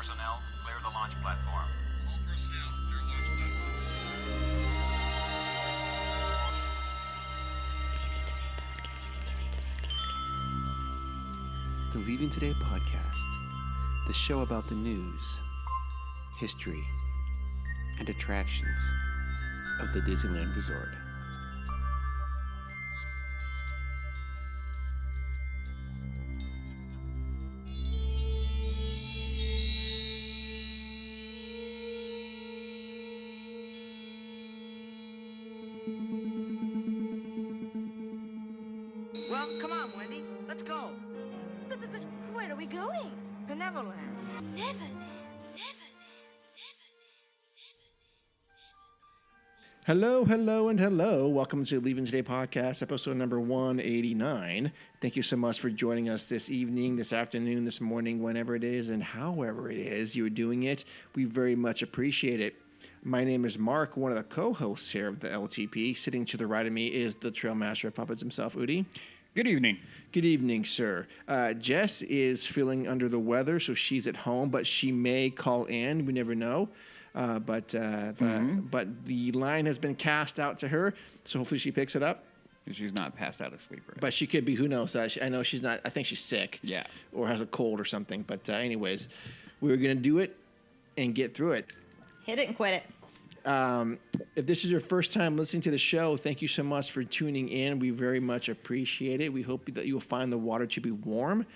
personnel, clear the launch platform. All personnel, clear launch platform. The Leaving Today podcast, the show about the news, history, and attractions of the Disneyland Resort. Well, come on, Wendy. Let's go. But where are we going? To Neverland. Neverland. Hello, and hello. Welcome to Leaving Today podcast, episode number 189. Thank you so much for joining us this evening, this afternoon, this morning, whenever it is, and however it is you're doing it. We very much appreciate it. My name is Mark, one of the co-hosts here of the LTP. Sitting to the right of me is the Trail Master of Puppets himself, Udi. Good evening. Good evening, sir. Jess is feeling under the weather, so she's at home, but she may call in. We never know. But the line has been cast out to her, so hopefully she picks it up. She's not passed out of sleep, right? But she could be. Who knows? I know she's not. I think she's sick. Yeah. Or has a cold or something. But anyways, we're going to do it and get through it. Hit it and quit it. If this is your first time listening to the show, thank you so much for tuning in. We very much appreciate it. We hope that you'll find the water to be warm.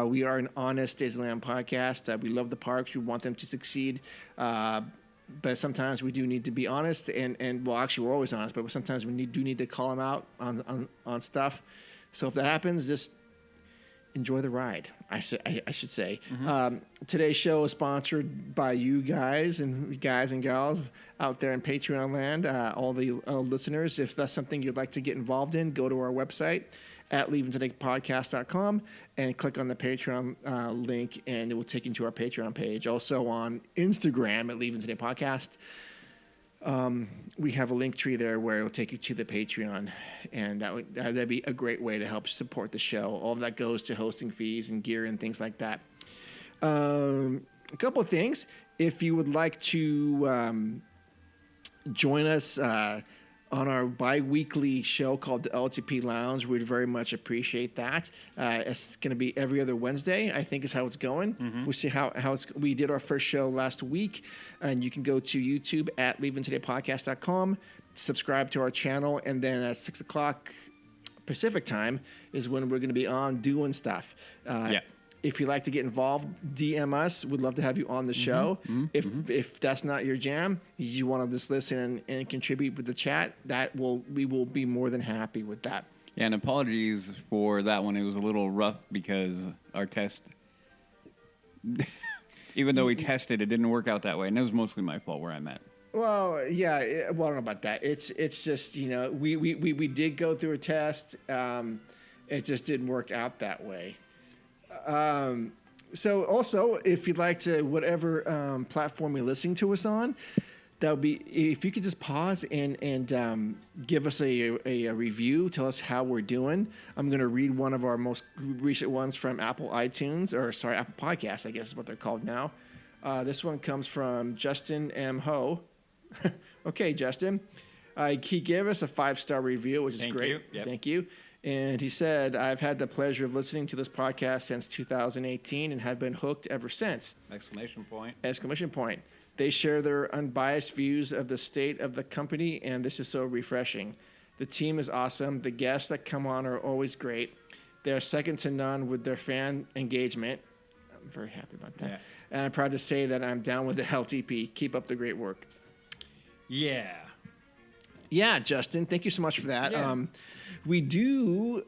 We are an honest Disneyland podcast. We love the parks. We want them to succeed. But sometimes we do need to be honest. And well, actually, we're always honest. But sometimes we do need to call them out on stuff. So if that happens, just enjoy the ride, I should say. Mm-hmm. Today's show is sponsored by you guys and gals out there in Patreon land, all the listeners. If that's something you'd like to get involved in, go to our website at leavingtodaypodcast.com and click on the Patreon link, and it will take you to our Patreon page. Also on Instagram at Leaving Today Podcast. We have a link tree there where it will take you to the Patreon, and that'd be a great way to help support the show. All of that goes to hosting fees and gear and things like that. A couple of things. If you would like to join us on our bi-weekly show called the LTP Lounge, we'd very much appreciate that. It's going to be every other Wednesday, I think is how it's going. Mm-hmm. We'll see how we did our first show last week, and you can go to YouTube at leavingtodaypodcast.com, subscribe to our channel, and then at 6 o'clock Pacific time is when we're going to be on doing stuff. Yeah. If you'd like to get involved, DM us. We'd love to have you on the show. Mm-hmm. If that's not your jam, you want to just listen and contribute with the chat, we will be more than happy with that. Yeah, and apologies for that one. It was a little rough because our test, even though we tested, it didn't work out that way. And it was mostly my fault where I'm at. Well, yeah. Well, I don't know about that. It's just, we did go through a test. It just didn't work out that way. So also, if you'd like to, whatever platform you're listening to us on, that would be, if you could just pause and give us a review, tell us how we're doing. I'm going to read one of our most recent ones from Apple Podcasts, I guess is what they're called now. This one comes from Justin M. Ho. Okay, Justin. He gave us a 5-star review, which is great. You. Yep. Thank you. And he said, I've had the pleasure of listening to this podcast since 2018 and have been hooked ever since. Exclamation point. They share their unbiased views of the state of the company, and this is so refreshing. The team is awesome. The guests that come on are always great. They are second to none with their fan engagement. I'm very happy about that. Yeah. And I'm proud to say that I'm down with the LTP. Keep up the great work. Yeah. Yeah, Justin, thank you so much for that. Yeah. We do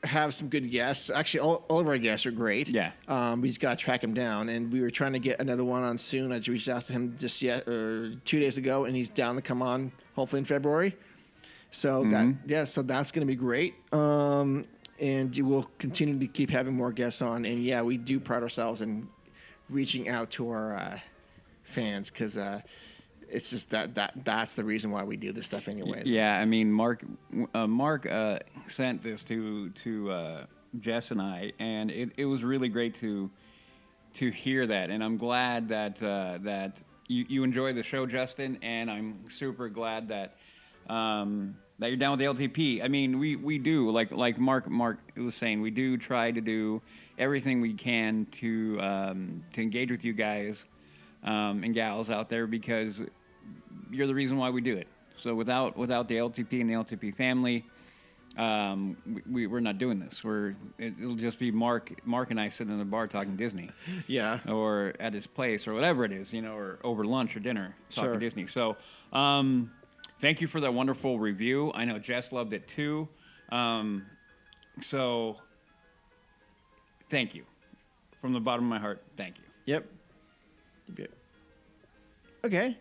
have some good guests. Actually, all of our guests are great. Yeah. We just got to track him down, and we were trying to get another one on soon. I just reached out to him 2 days ago, and he's down to come on hopefully in February. So so that's going to be great. And we'll continue to keep having more guests on. And yeah, we do pride ourselves in reaching out to our fans because it's just that's the reason why we do this stuff anyway. Yeah, I mean, Mark sent this to Jess and I, and it was really great to to hear that, and I'm glad that that you enjoy the show, Justin, and I'm super glad that that you're down with the LTP. I mean, we do like Mark was saying, we do try to do everything we can to engage with you guys and gals out there, because you're the reason why we do it. So without the LTP and the LTP family, we're not doing this. It'll just be Mark and I sitting in the bar talking Disney. Yeah. Or at his place or whatever it is, or over lunch or dinner talking Sure. Disney. So thank you for that wonderful review. I know Jess loved it too. So thank you. From the bottom of my heart, thank you. Yep. Okay.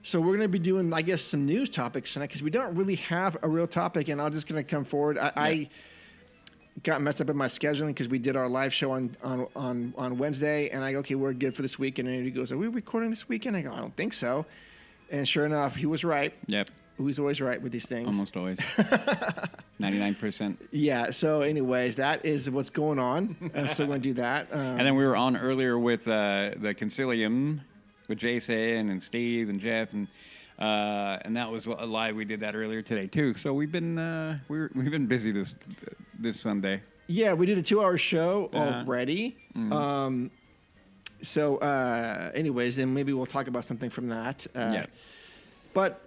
So we're going to be doing, I guess, some news topics tonight because we don't really have a real topic, and I'm just going to come forward. I got messed up in my scheduling because we did our live show on Wednesday, and I go, okay, we're good for this weekend. And he goes, are we recording this weekend? I go, I don't think so. And sure enough, he was right. Yep. He's always right with these things. Almost always. 99%. Yeah. So anyways, that is what's going on. So we're going to do that. And then we were on earlier with the Concilium with Jason and Steve and Jeff, and that was live. We did that earlier today too. So we've been we've been busy this Sunday. Yeah, we did a 2-hour show Uh-huh. already. Mm-hmm. So anyways, then maybe we'll talk about something from that. Yeah. But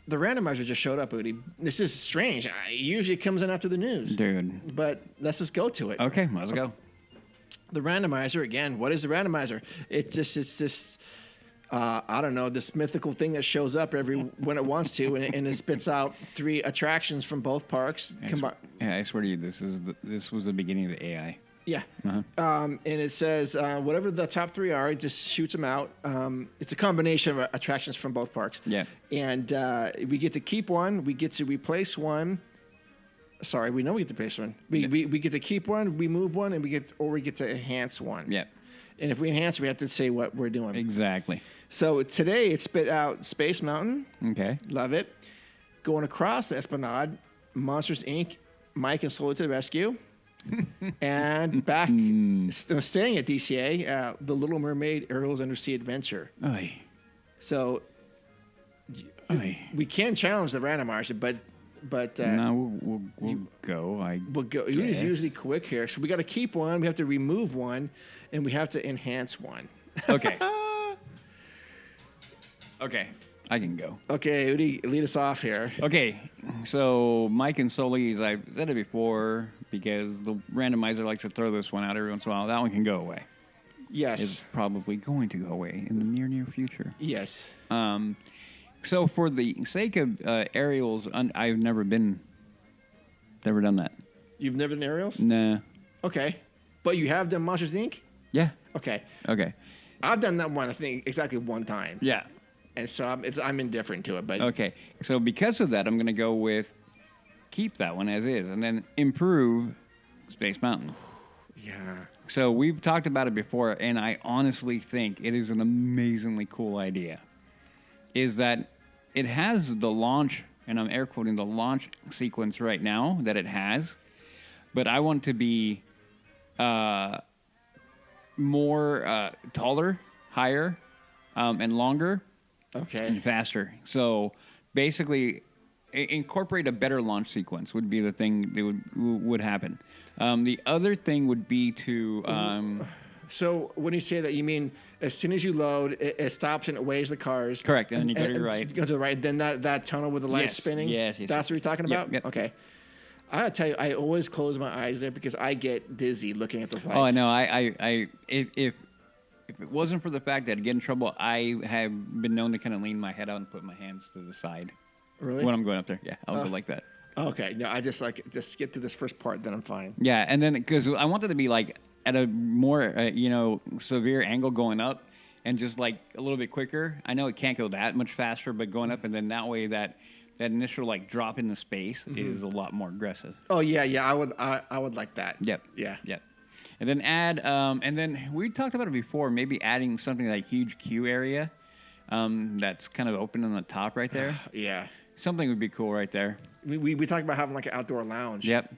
the randomizer just showed up, Udi. This is strange. Usually it comes in after the news. Dude. But let's just go to it. Okay, let's go. The randomizer, again, what is the randomizer? It's this, I don't know, this mythical thing that shows up when it wants to, and it spits out 3 attractions from both parks. I swear to you, this was the beginning of the AI. Yeah. Uh-huh. And it says whatever the top 3 are, it just shoots them out. It's a combination of attractions from both parks. Yeah. And we get to keep one. We get to replace one. Sorry, we know we get to replace one. We get to keep one, remove one, and we get to enhance one. Yeah. And if we enhance, we have to say what we're doing. Exactly. So today it spit out Space Mountain. Okay. Love it. Going across the Esplanade, Monsters Inc., Mike and Sully to the rescue. And back, staying at DCA, The Little Mermaid, Ariel's Undersea Adventure. Oy. So Oy. we can challenge the randomizer, but No, we'll go. we'll go. It is usually quick here. So we got to keep one, we have to remove one, and we have to enhance one. Okay. Okay. I can go. Okay, Udi, lead us off here. Okay. So Mike and Sully's, I've said it before, because the randomizer likes to throw this one out every once in a while. That one can go away. Yes. It's probably going to go away in the near future. Yes. So for the sake of Ariel's, I've never done that. You've never done Ariel's? Nah. Okay. But you have done Monsters Inc.? Yeah. Okay. Okay. I've done that one, I think, exactly one time. Yeah. And so I'm indifferent to it. But Okay. So because of that, I'm going to go with keep that one as is and then improve Space Mountain. yeah. So we've talked about it before, and I honestly think it is an amazingly cool idea. Is that it has the launch, and I'm air quoting the launch sequence right now that it has, but I want to be more taller, higher, and longer, Okay. and faster. So basically, incorporate a better launch sequence would be the thing that would happen. The other thing would be to So when you say that, you mean as soon as you load, it stops and it weighs the cars. Correct, and then you go to your right. Go to the right. Then that tunnel with the lights Yes, spinning. yes, That's what you're talking Yep, about. yep. Okay. I gotta tell you, I always close my eyes there because I get dizzy looking at those lights. Oh, I know. If it wasn't for the fact that I get in trouble, I have been known to kind of lean my head out and put my hands to the side Really? when I'm going up there. Yeah, I'll go like that. Okay. No, I just get through this first part, then I'm fine. Yeah, and then because I want it to be like at a more severe angle going up, and just like a little bit quicker. I know it can't go that much faster, but going up, and then that way that initial like drop in the space is a lot more aggressive. Oh yeah. I would like that. Yep. Yeah. Yep. And then add, and then we talked about it before, maybe adding something like huge queue area that's kind of open on the top right there. Yeah. Something would be cool right there. We talked about having like an outdoor lounge. Yep.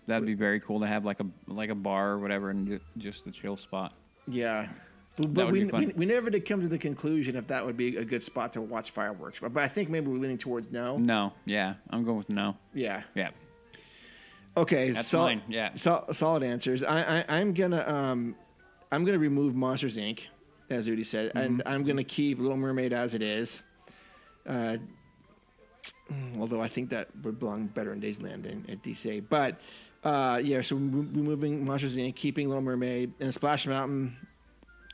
That'd be very cool to have like a bar or whatever and just a chill spot. Yeah. But That would we, be fun. we never did come to the conclusion if that would be a good spot to watch fireworks. But I think maybe we're leaning towards no. No. Yeah. I'm going with no. Yeah. Yeah. Okay. That's fine, yeah. Solid answers. I'm gonna remove Monsters Inc. as Udi said, and I'm gonna keep Little Mermaid as it is. Although I think that would belong better in Disneyland than at DC. But yeah, so we're removing Monsters Inc., keeping Little Mermaid, and Splash Mountain.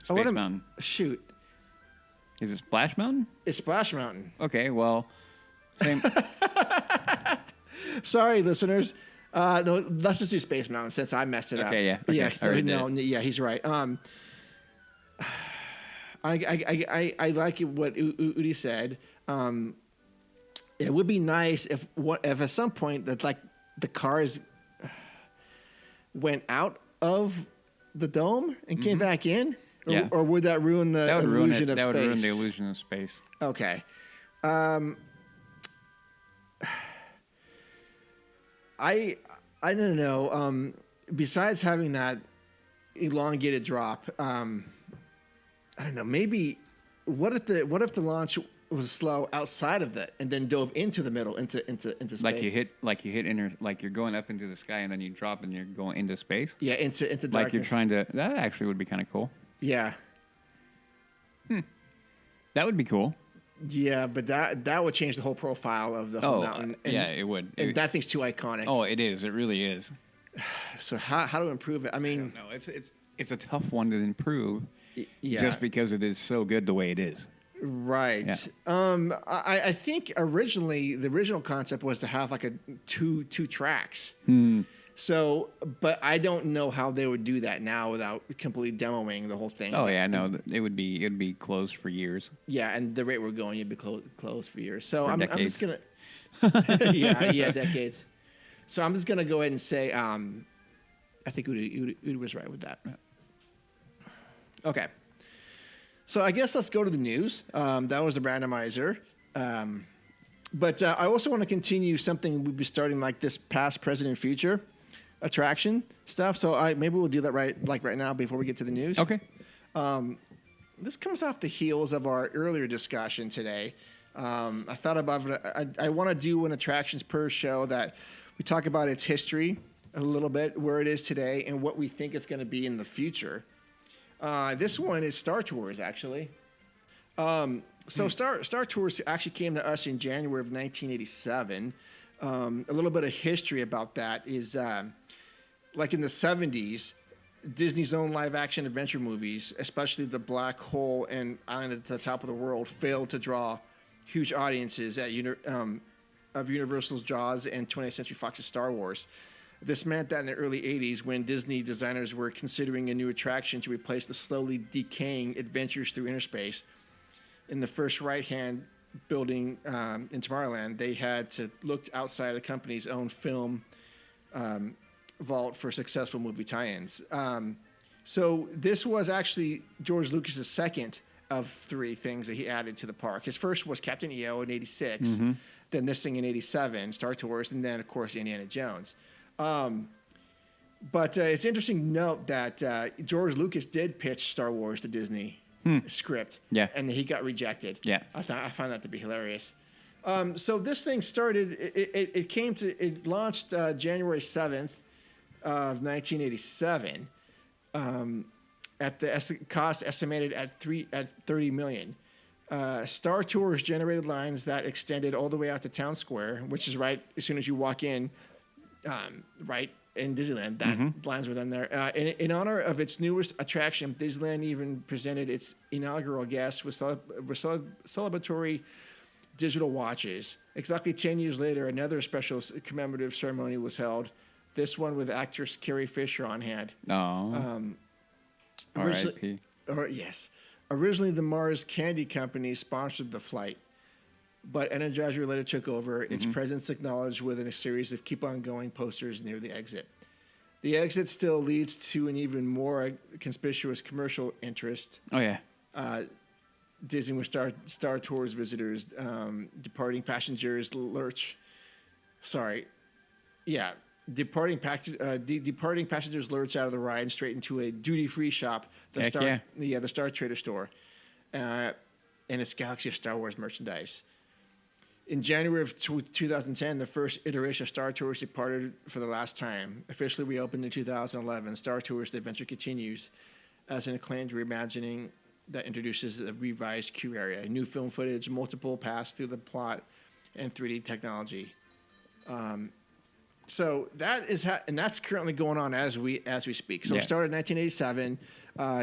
Space Mountain. Shoot, Is it Splash Mountain? it's Splash Mountain. Okay. Well, same. Sorry, listeners. No, let's just do Space Mountain since I messed it up. Okay, yeah. Okay, Yeah, I already no, did yeah, he's right. I like what Udi said. It would be nice if at some point that like the cars went out of the dome and came back in, or, Yeah. or would that ruin the That would ruin illusion it. of That space? would ruin the illusion of space. Okay. I don't know. Besides having that elongated drop, I don't know. Maybe what if the launch was slow outside of that and then dove into the middle into space? Like you're going up into the sky and then you drop and you're going into space. Yeah, into darkness. Like you're trying to. That actually would be kind of cool. Yeah. That would be cool. Yeah, but that would change the whole profile of the whole mountain. And, yeah, it would. And that thing's too iconic. Oh, it is. It really is. So how to improve it? I mean, No, it's a tough one to improve. yeah. Just because it is so good the way it is. Right. Yeah. I think originally the original concept was to have like a two tracks. So, but I don't know how they would do that now without completely demoing the whole thing. Oh yeah, no, it'd be closed for years. Yeah, and the rate we're going, you'd be closed for years. So For I'm just gonna. yeah, decades. So I'm just gonna go ahead and say, I think Udi was right with that. Okay. So I guess let's go to the news. That was the randomizer. But I also want to continue something we've been starting like this past, present, and future attraction stuff. So maybe we'll do that right now before we get to the news. Okay. This comes off the heels of our earlier discussion today. I thought about it. I want to do an attractions per show that we talk about its history a little bit, where it is today, and what we think it's going to be in the future. This one is Star Tours, actually. So Star Tours actually came to us in January of 1987. A little bit of history about that is, like in the 70s, Disney's own live-action adventure movies, especially The Black Hole and Island at the Top of the World, failed to draw huge audiences of Universal's Jaws and 20th Century Fox's Star Wars. This meant that in the early 80s, when Disney designers were considering a new attraction to replace the slowly decaying Adventures Through Inner Space, in the first right-hand building in Tomorrowland, they had to look outside of the company's own film vault for successful movie tie-ins. So this was actually George Lucas's second of three things that he added to the park. His first was Captain EO in '86, then this thing in '87, Star Tours, and then of course Indiana Jones. But it's interesting to note that George Lucas did pitch Star Wars to Disney script, Yeah. and he got rejected. Yeah. I found that to be hilarious. So this thing started. It launched January 7th of 1987. At the cost estimated at $30 million. Star Tours generated lines that extended all the way out to Town Square, which is right as soon as you walk in, right in Disneyland. That lines were done there. In honor of its newest attraction, Disneyland even presented its inaugural guests with celebratory digital watches. Exactly 10 years later, another special commemorative ceremony was held. This one with actress Carrie Fisher on hand. Oh. R.I.P. Yes. Originally, the Mars Candy Company sponsored the flight, but Energizer later took over. Its presence acknowledged with a series of keep on going posters near the exit. The exit still leads to an even more conspicuous commercial interest. Oh yeah. Disney with Star Tours visitors, departing passengers lurch. Sorry. Yeah. departing passengers lurch out of the ride and straight into a duty-free shop, Heck yeah. the Star Trader store, and its galaxy of Star Wars merchandise. In January of 2010, the first iteration of Star Tours departed for the last time. Officially reopened in 2011, Star Tours: The Adventure Continues as an acclaimed reimagining that introduces a revised queue area, new film footage, multiple paths through the plot, and 3D technology. So that is and that's currently going on as we speak. So it started in 1987.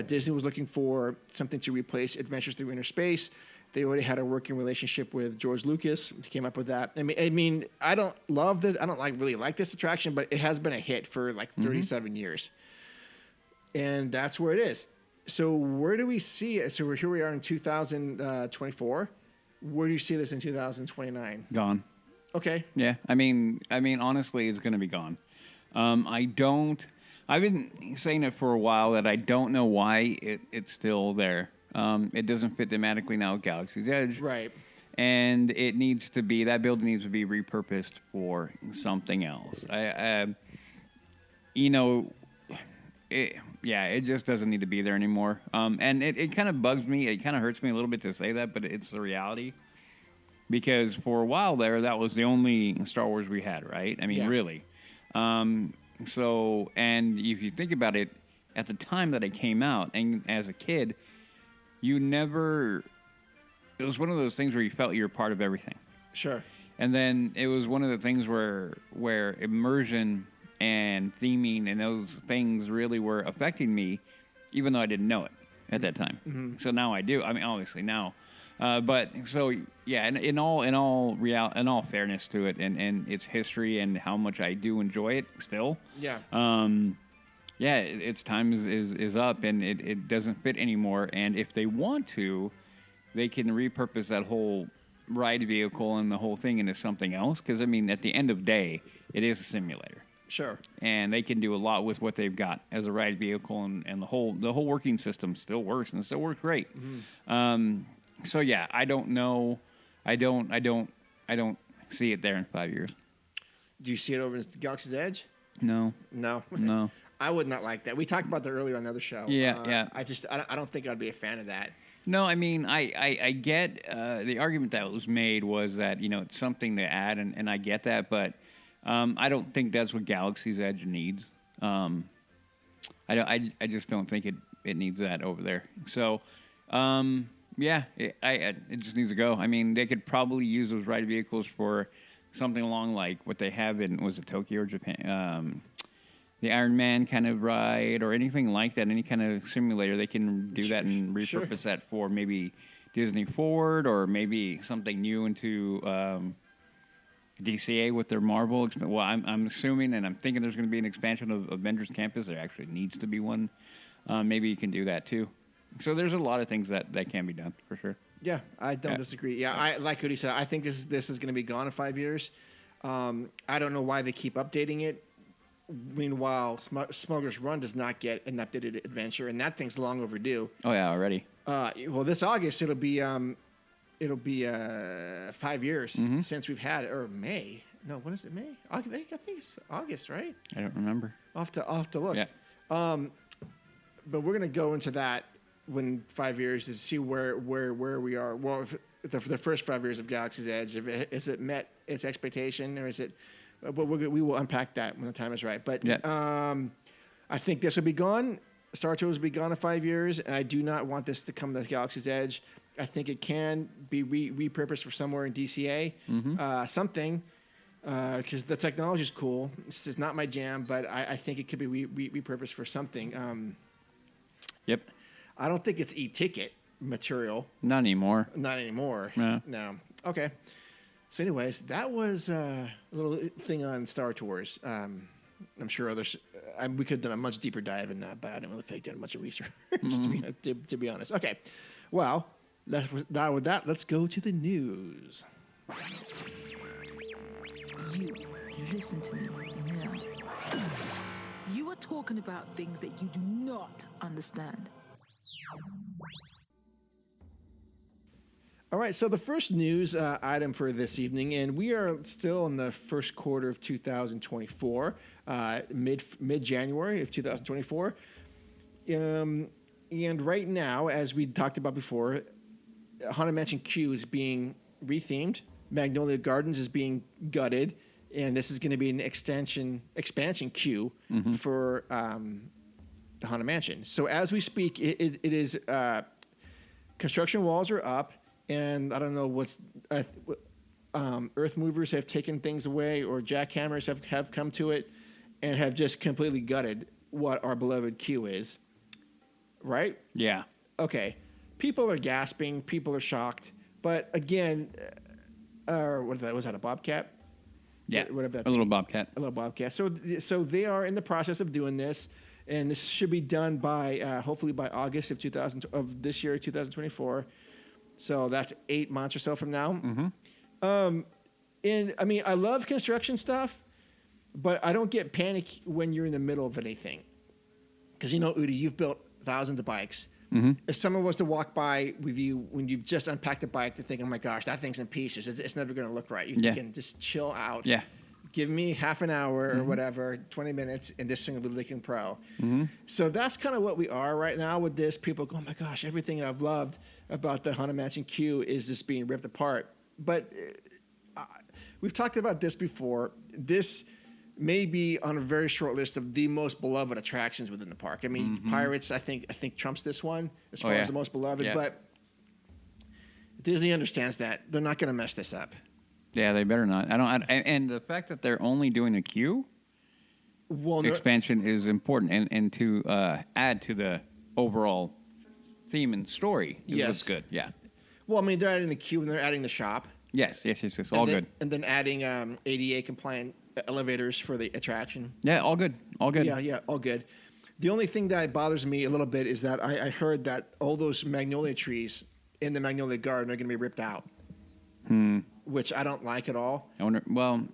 Disney was looking for something to replace Adventures Through Inner Space. They already had a working relationship with George Lucas. Came up with that. I mean, I don't love this. I don't really like this attraction, but it has been a hit for like 37 years, and that's where it is. So where do we see it? So here we are in 2024. Where do you see this in 2029? Gone. Okay. Yeah, I mean, honestly, it's going to be gone. I've been saying it for a while that I don't know why it's still there. It doesn't fit thematically now with Galaxy's Edge. Right. And that building needs to be repurposed for something else. It just doesn't need to be there anymore. And it kind of bugs me. It kind of hurts me a little bit to say that, but it's the reality. Because for a while there, that was the only Star Wars we had, right? I mean, really. So, and if you think about it, at the time that it came out, and as a kid, it was one of those things where you felt you were part of everything. Sure. And then it was one of the things where immersion and theming and those things really were affecting me, even though I didn't know it at that time. Mm-hmm. So now I do. I mean, obviously now. But so yeah, in all fairness to it and its history and how much I do enjoy it still. Yeah. Its time is up and it doesn't fit anymore. And if they want to, they can repurpose that whole ride vehicle and the whole thing into something else. Because I mean, at the end of the day, it is a simulator. Sure. And they can do a lot with what they've got as a ride vehicle, and the whole working system still works and still works great. Mm-hmm. So yeah, I don't know. I don't see it there in 5 years. Do you see it over in Galaxy's Edge? No. I would not like that. We talked about that earlier on the other show. Yeah. I don't think I'd be a fan of that. No, I mean, I get the argument that was made was that, it's something to add, and I get that, but I don't think that's what Galaxy's Edge needs. I just don't think it needs that over there. So, it just needs to go. I mean, they could probably use those ride vehicles for something along like what they have in, was it Tokyo or Japan? The Iron Man kind of ride or anything like that, any kind of simulator, they can do that and repurpose that for maybe Disney Forward or maybe something new into DCA with their Marvel. Well, I'm assuming and I'm thinking there's going to be an expansion of Avengers Campus. There actually needs to be one. Maybe you can do that too. So there's a lot of things that can be done for sure. Yeah, I don't disagree. Yeah, I like what he said. I think this is going to be gone in 5 years. I don't know why they keep updating it. Meanwhile, Smuggler's Run does not get an updated adventure, and that thing's long overdue. Oh yeah, already. Well, this August it'll be 5 years since we've had it, or May. No, when is it? May? I think it's August, right? I don't remember. I'll have to look. Yeah. But we're gonna go into that when 5 years to see where we are. Well, the first 5 years of Galaxy's Edge, is it met its expectation, or is it? But we will unpack that when the time is right. But I think this will be gone. Star Tours will be gone in 5 years, and I do not want this to come to Galaxy's Edge. I think it can be repurposed for somewhere in DCA, something, because the technology is cool. This is not my jam, but I think it could be repurposed for something. Yep. I don't think it's e-ticket material. Not anymore. No. Okay. So anyways, that was a little thing on Star Tours. I'm sure others, we could have done a much deeper dive in that, but I didn't really think done much research, to be honest. Okay. Well, now with that, let's go to the news. You listen to me now. You are talking about things that you do not understand. All right, so the first news item for this evening, and we are still in the first quarter of 2024, mid January of 2024. And right now, as we talked about before, Haunted Mansion Q is being rethemed. Magnolia Gardens is being gutted, and this is going to be an expansion queue for the Haunted Mansion. So as we speak, it is construction walls are up, and I don't know what's earth movers have taken things away, or jackhammers have come to it and have just completely gutted what our beloved queue is. Right? Yeah. Okay. People are gasping. People are shocked. But again, what is that? Was that a bobcat? Yeah. Whatever that a little bobcat. A little bobcat. So they are in the process of doing this, and this should be done by hopefully by August of this year, 2024. So that's 8 months or so from now. And I mean, I love construction stuff, but I don't get panic when you're in the middle of anything, because Udi, you've built thousands of bikes. If someone was to walk by with you when you've just unpacked a bike, to think, oh my gosh, that thing's in pieces, it's never going to look right. You're thinking, just chill out. Yeah. Give me half an hour or whatever, 20 minutes, and this thing will be looking pro. So that's kind of what we are right now with this. People go, oh my gosh, everything I've loved about the Haunted Mansion Q is just being ripped apart. But we've talked about this before. This may be on a very short list of the most beloved attractions within the park. I mean, Pirates, I think trumps this one as far as the most beloved. Yeah. But Disney understands that they're not going to mess this up. Yeah, they better not. And the fact that they're only doing a queue expansion is important, and to add to the overall theme and story. It's good. Yeah. Well, I mean, they're adding the queue and they're adding the shop. Yes. All good. And then adding ADA compliant elevators for the attraction. Yeah, all good. Yeah, all good. The only thing that bothers me a little bit is that I heard that all those magnolia trees in the Magnolia Garden are going to be ripped out, which I don't like at all. I wonder. Well,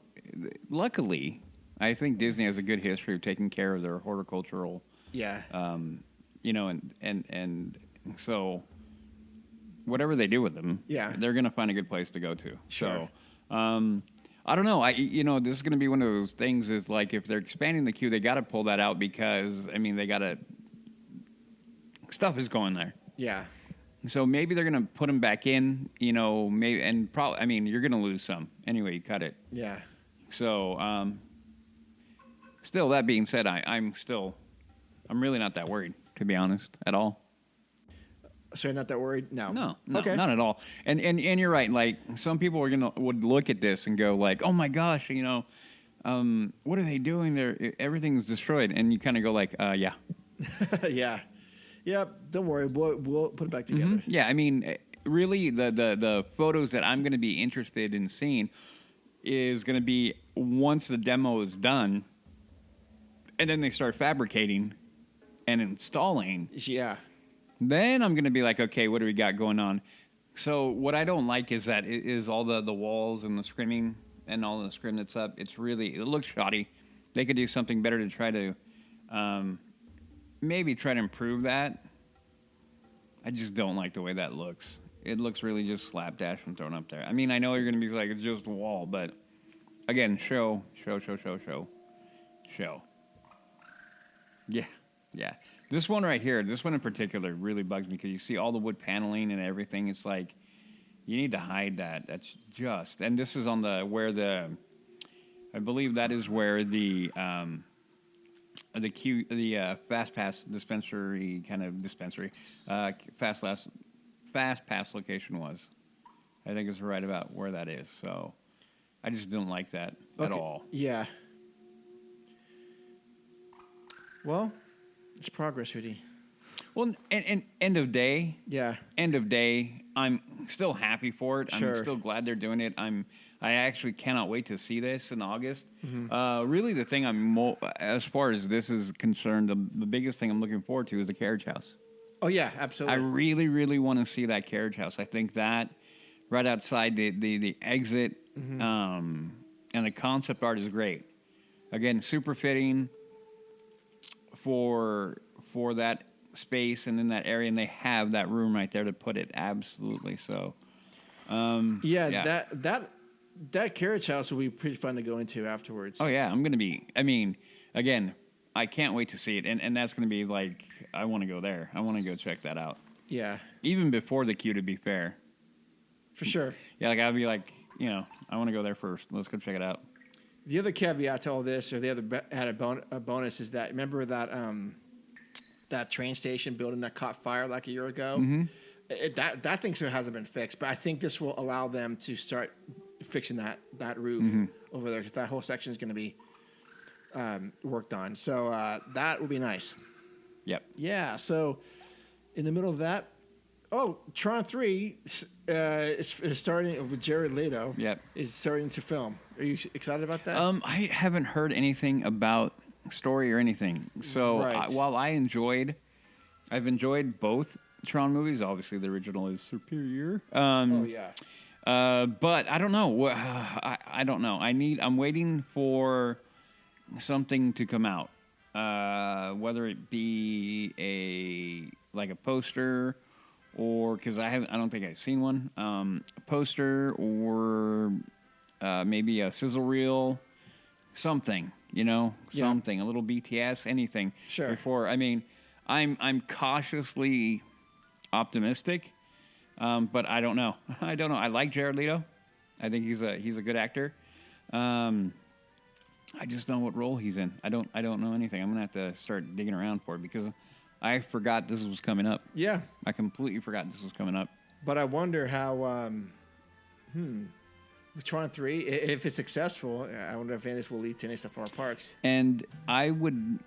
luckily, I think Disney has a good history of taking care of their horticultural. Yeah. And so whatever they do with them, they're going to find a good place to go to. Sure. So, I don't know. This is going to be one of those things. Is like, if they're expanding the queue, they got to pull that out, because they got to. Stuff is going there. Yeah. So maybe they're going to put them back in. Maybe, and probably. You're going to lose some anyway. You cut it. Yeah. So, still, that being said, I'm really not that worried, to be honest, at all. So you're not that worried? No. Okay. Not at all. And you're right. Like, some people would look at this and go like, "Oh my gosh, what are they doing there? Everything's destroyed." And you kind of go like, "Yeah." Yeah. Don't worry. We'll put it back together. Yeah. Really, the photos that I'm going to be interested in seeing is going to be once the demo is done, and then they start fabricating and installing. Yeah. Then I'm going to be like, okay, what do we got going on? So what I don't like is that all the walls and the screaming and all the scrim that's up. It looks shoddy. They could do something better to try to maybe try to improve that. I just don't like the way that looks. It looks really just slapdash and thrown up there. I know you're going to be like, it's just a wall, but again, show. Yeah. This one right here, this one in particular really bugs me, because you see all the wood paneling and everything. It's like, you need to hide that. That's just, and this is on I believe that is where the fast pass dispensary, fast pass location was. I think it's right about where that is. So I just don't like that at all. Yeah. Well, it's progress, Rudy. Well, and end of day, I'm still happy for it. Sure. I'm still glad they're doing it. I actually cannot wait to see this in August. Really, the thing as far as this is concerned, the biggest thing I'm looking forward to is the carriage house. Oh yeah, absolutely. I really, really want to see that carriage house. I think that right outside the exit, and the concept art is great. Again, super fitting for that space and in that area, and they have that room right there to put it. Absolutely. So That carriage house will be pretty fun to go into afterwards. Oh yeah, I'm gonna be. I mean, again, I can't wait to see it, and that's gonna be like I want to go there. I want to go check that out. Yeah, Even before the queue, to be fair. for sure. Yeah, like I'd be like, I want to go there first. Let's go check it out. The other caveat to all this, or the other added bonus, is that remember that that train station building that caught fire like a year ago. Mm-hmm. That thing still hasn't been fixed, but I think this will allow them to start fixing that roof Mm-hmm. over there because that whole section is going to be worked on. So that will be nice. Yep. Yeah. So in the middle of that, Tron 3 is starting with Jared Leto. Yep. Is starting to film. Are you excited about that? I haven't heard anything about story or anything. So Right. while I've enjoyed both Tron movies. Obviously, the original is superior. Yeah. But I don't know. I don't know. I'm waiting for something to come out. Whether it be a poster, or because I don't think I've seen one. A poster, or maybe a sizzle reel, something. Something, a little BTS, anything. Sure. Before, I mean, I'm cautiously optimistic, but I don't know. I don't know. I like Jared Leto. I think he's a good actor. I just don't know what role he's in. I don't know anything. I'm gonna have to start digging around for it because I forgot this was coming up. Yeah. I completely forgot this was coming up. But I wonder how, with Tron 3, if it's successful, I wonder if any of this will lead to any stuff for our parks. And I would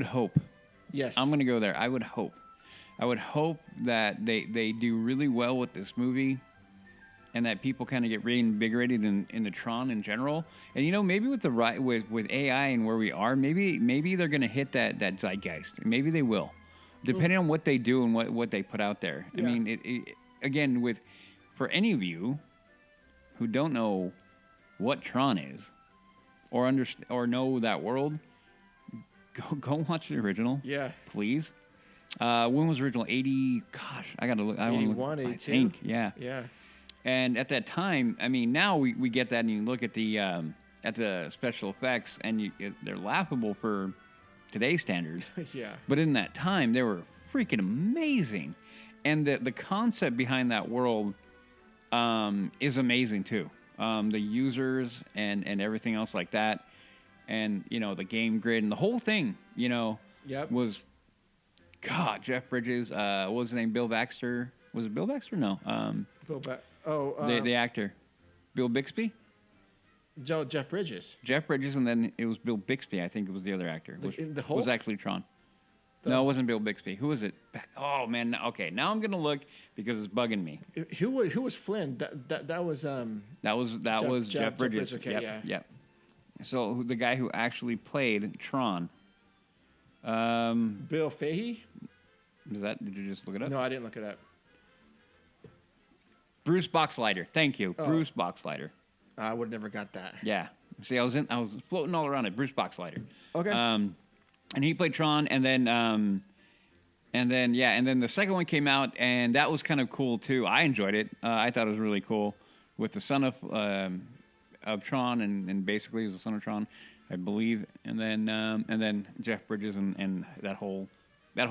hope. Yes. I'm gonna go there. I would hope that they do really well with this movie, and that people kind of get reinvigorated in the Tron in general. And maybe with with AI and where we are, maybe they're gonna hit that zeitgeist. Maybe they will, depending on what they do and what they put out there. Yeah. I mean, again, for any of you who don't know what Tron is, or know that world, go watch the original. Yeah. Please. When was the original? 80? Gosh, I gotta look. 81, 82? I think, yeah. Yeah. And at that time, I mean, now we get that, and you look at the special effects, and they're laughable for today's standards. Yeah. But in that time, they were freaking amazing, and the concept behind that world is amazing too. The users and everything else like that, and the game grid and the whole thing, Yep. was. God, Jeff Bridges. What was his name? Bill Baxter. Was it Bill Baxter? No. The actor, Bill Bixby. Jeff Bridges. Jeff Bridges, and then it was Bill Bixby. I think it was the other actor. Which the Hulk? was actually Tron. No, it wasn't Bill Bixby. Who was it? Oh man. Okay, now I'm gonna look because it's bugging me. Who was Flynn? That was That was Jeff Bridges. Okay, yep, yeah. Yep. So the guy who actually played Tron. Bill Fahey. Did you just look it up? No, I didn't look it up. Bruce Boxleiter. Thank you, Bruce Boxleiter. I would have never got that. Yeah. See, I was floating all around it. Bruce Boxleiter. Okay. And he played Tron, and then the second one came out, and that was kind of cool too. I enjoyed it. I thought it was really cool with the son of Tron, and basically he was the son of Tron, I believe. And then Jeff Bridges and that whole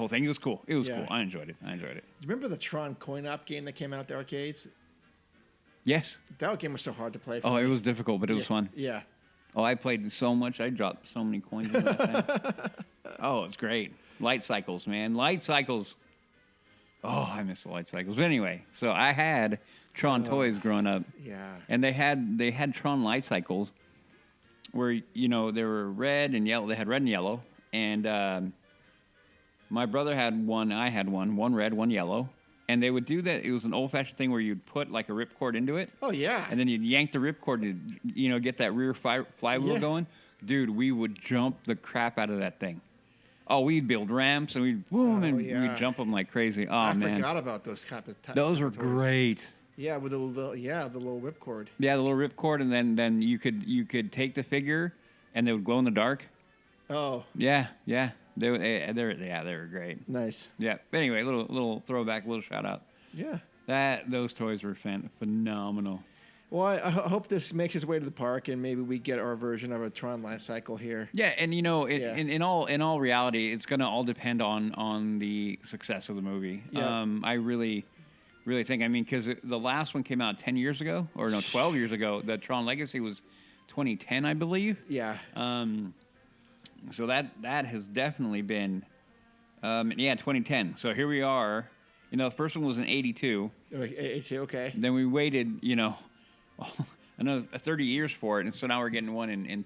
thing. It was cool. It was cool. I enjoyed it. Do you remember the Tron coin-op game that came out at the arcades? Yes. That game was so hard to play. It was difficult, but it was fun. Yeah. Oh, I played so much. I dropped so many coins in that thing. Oh, it's great. Light cycles, man. Light cycles. Oh, I miss the light cycles. But anyway, so I had Tron toys growing up. Yeah. And they had Tron light cycles where, they were red and yellow. They had red and yellow. And my brother had one. I had one red, one yellow. And they would do that. It was an old-fashioned thing where you'd put like a ripcord into it. Oh, yeah. And then you'd yank the ripcord to, get that rear flywheel going. Dude, we would jump the crap out of that thing. Oh, we'd build ramps and we'd we'd jump them like crazy. Oh, I man. forgot about those type of Those were toys. great. Yeah, with the little whipcord. Yeah, the little ripcord, and then you could take the figure and they would glow in the dark. Oh. Yeah. They were great. Nice. Yeah. But anyway, little throwback, little shout out. Yeah. Those toys were phenomenal. Well, I hope this makes its way to the park, and maybe we get our version of a Tron life cycle here. Yeah, and Yeah. in all reality, it's gonna all depend on the success of the movie. Yeah. I really think. I mean, because the last one came out 10 years ago, or no, 12 years ago. The Tron Legacy was 2010, I believe. Yeah. So that has definitely been, 2010. So here we are. The first one was in 82. Okay. Then we waited, another 30 years for it, and so now we're getting one in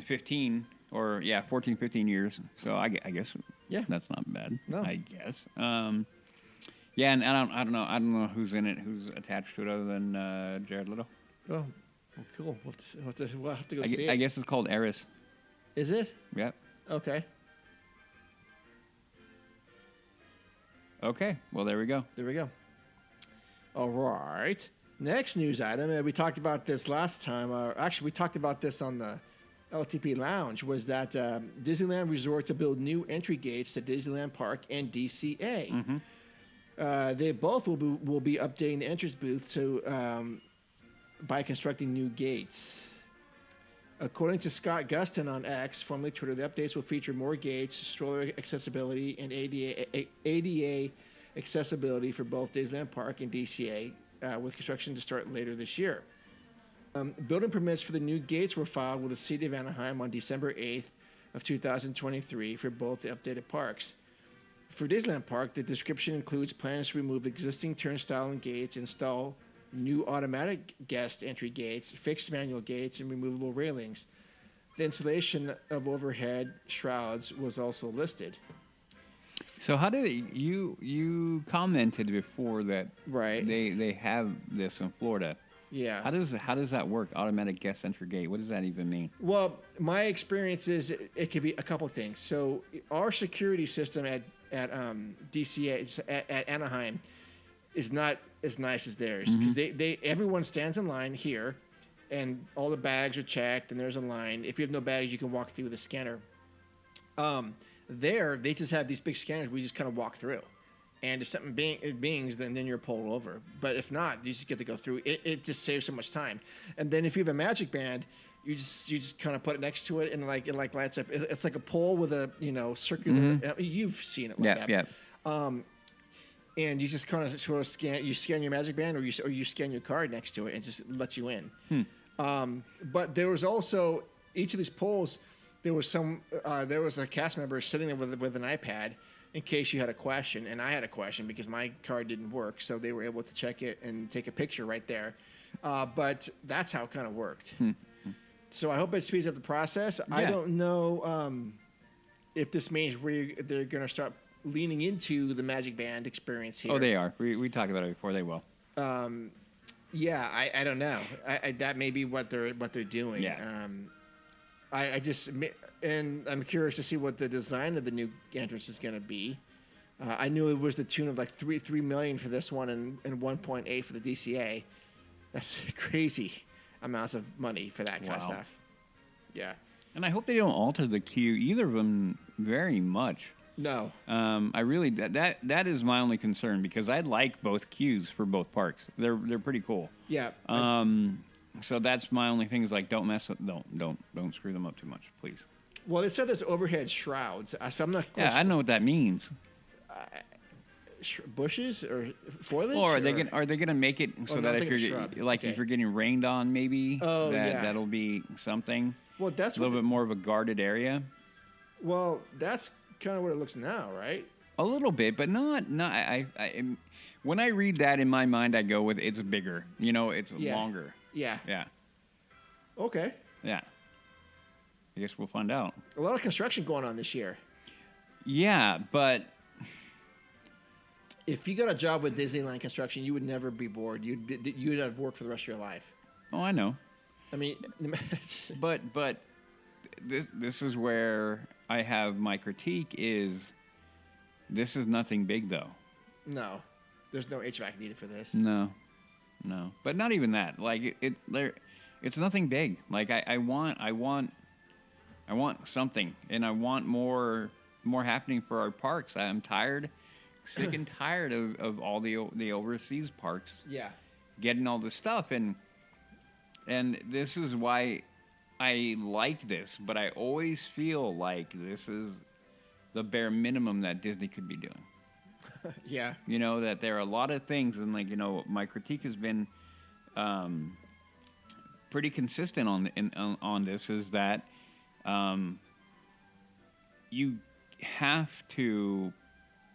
15 or 14, 15 years. So I guess that's not bad. No. I guess. And I don't know who's in it, who's attached to it other than Jared Leto. Oh, well, cool. We'll have to go see it. I guess it's called Eris. Is it? Yep. Okay. Okay. Well, there we go. There we go. All right. Next news item. We talked about this last time. Actually, we talked about this on the LTP Lounge. Was that Disneyland Resort to build new entry gates to Disneyland Park and DCA? Mm-hmm. They both will be updating the entrance booth by constructing new gates. According to Scott Guston on X, formerly Twitter, the updates will feature more gates, stroller accessibility, and ADA accessibility for both Disneyland Park and DCA, with construction to start later this year. Building permits for the new gates were filed with the City of Anaheim on December 8th of 2023 for both the updated parks. For Disneyland Park, the description includes plans to remove existing turnstile and gates, install new automatic guest entry gates, fixed manual gates, and removable railings. The installation of overhead shrouds was also listed. So how did you commented before that Right. they have this in Florida? Yeah. How does that work? Automatic guest entry gate. What does that even mean? Well, my experience is it could be a couple things. So our security system at DCA at Anaheim is not as nice as theirs because everyone stands in line here, and all the bags are checked, and there's a line. If you have no bags, you can walk through with a scanner. There, they just have these big scanners. We just kind of walk through, and if something bings, then you're pulled over. But if not, you just get to go through. It just saves so much time. And then if you have a magic band, you just kind of put it next to it, and it lights up. It's like a pole with a circular. You've seen it like that. Yeah. And you just kind of sort of scan your magic band, or you scan your card next to it, and just lets you in. But there was also each of these poles. There was a cast member sitting there with an iPad in case you had a question, and I had a question because my card didn't work, so they were able to check it and take a picture right there. But that's how it kind of worked. So I hope it speeds up the process. Yeah. I don't know if this means they're going to start leaning into the Magic Band experience here. Oh, they are. We talked about it before. They will. Yeah, I don't know. That may be what they're doing. Yeah. And I'm curious to see what the design of the new entrance is going to be. I knew it was the tune of like $3 million for this one and 1.8 for the DCA. That's crazy amounts of money for that kind of stuff. Yeah. And I hope they don't alter the queue, either of them, very much. No. I really that is my only concern because I like both queues for both parks. They're pretty cool. Yeah. So that's my only thing is like don't screw them up too much, please. Well, they said there's overhead shrouds, so I'm not. Yeah, I know what that means. Bushes or foliage? Or are they gonna make it so that if you're getting rained on, maybe that'll be something. Well, that's a little bit more of a guarded area. Well, that's kind of what it looks now, right? A little bit, but not. When I read that in my mind, I go with it's bigger. It's longer. Yeah. Yeah. Okay. Yeah. I guess we'll find out. A lot of construction going on this year. Yeah, but if you got a job with Disneyland construction, you would never be bored. You'd have work for the rest of your life. Oh, I know. I mean, but this is where I have my critique is this is nothing big though. No, there's no HVAC needed for this. No, but not even that. Like it's nothing big. Like I want something, and I want more happening for our parks. I'm tired sick and tired of all the overseas parks Yeah. getting all this stuff, and this is why I like this, but I always feel like this is the bare minimum that Disney could be doing. Yeah. You know, that there are a lot of things, and like, you know, my critique has been pretty consistent on this, is that you have to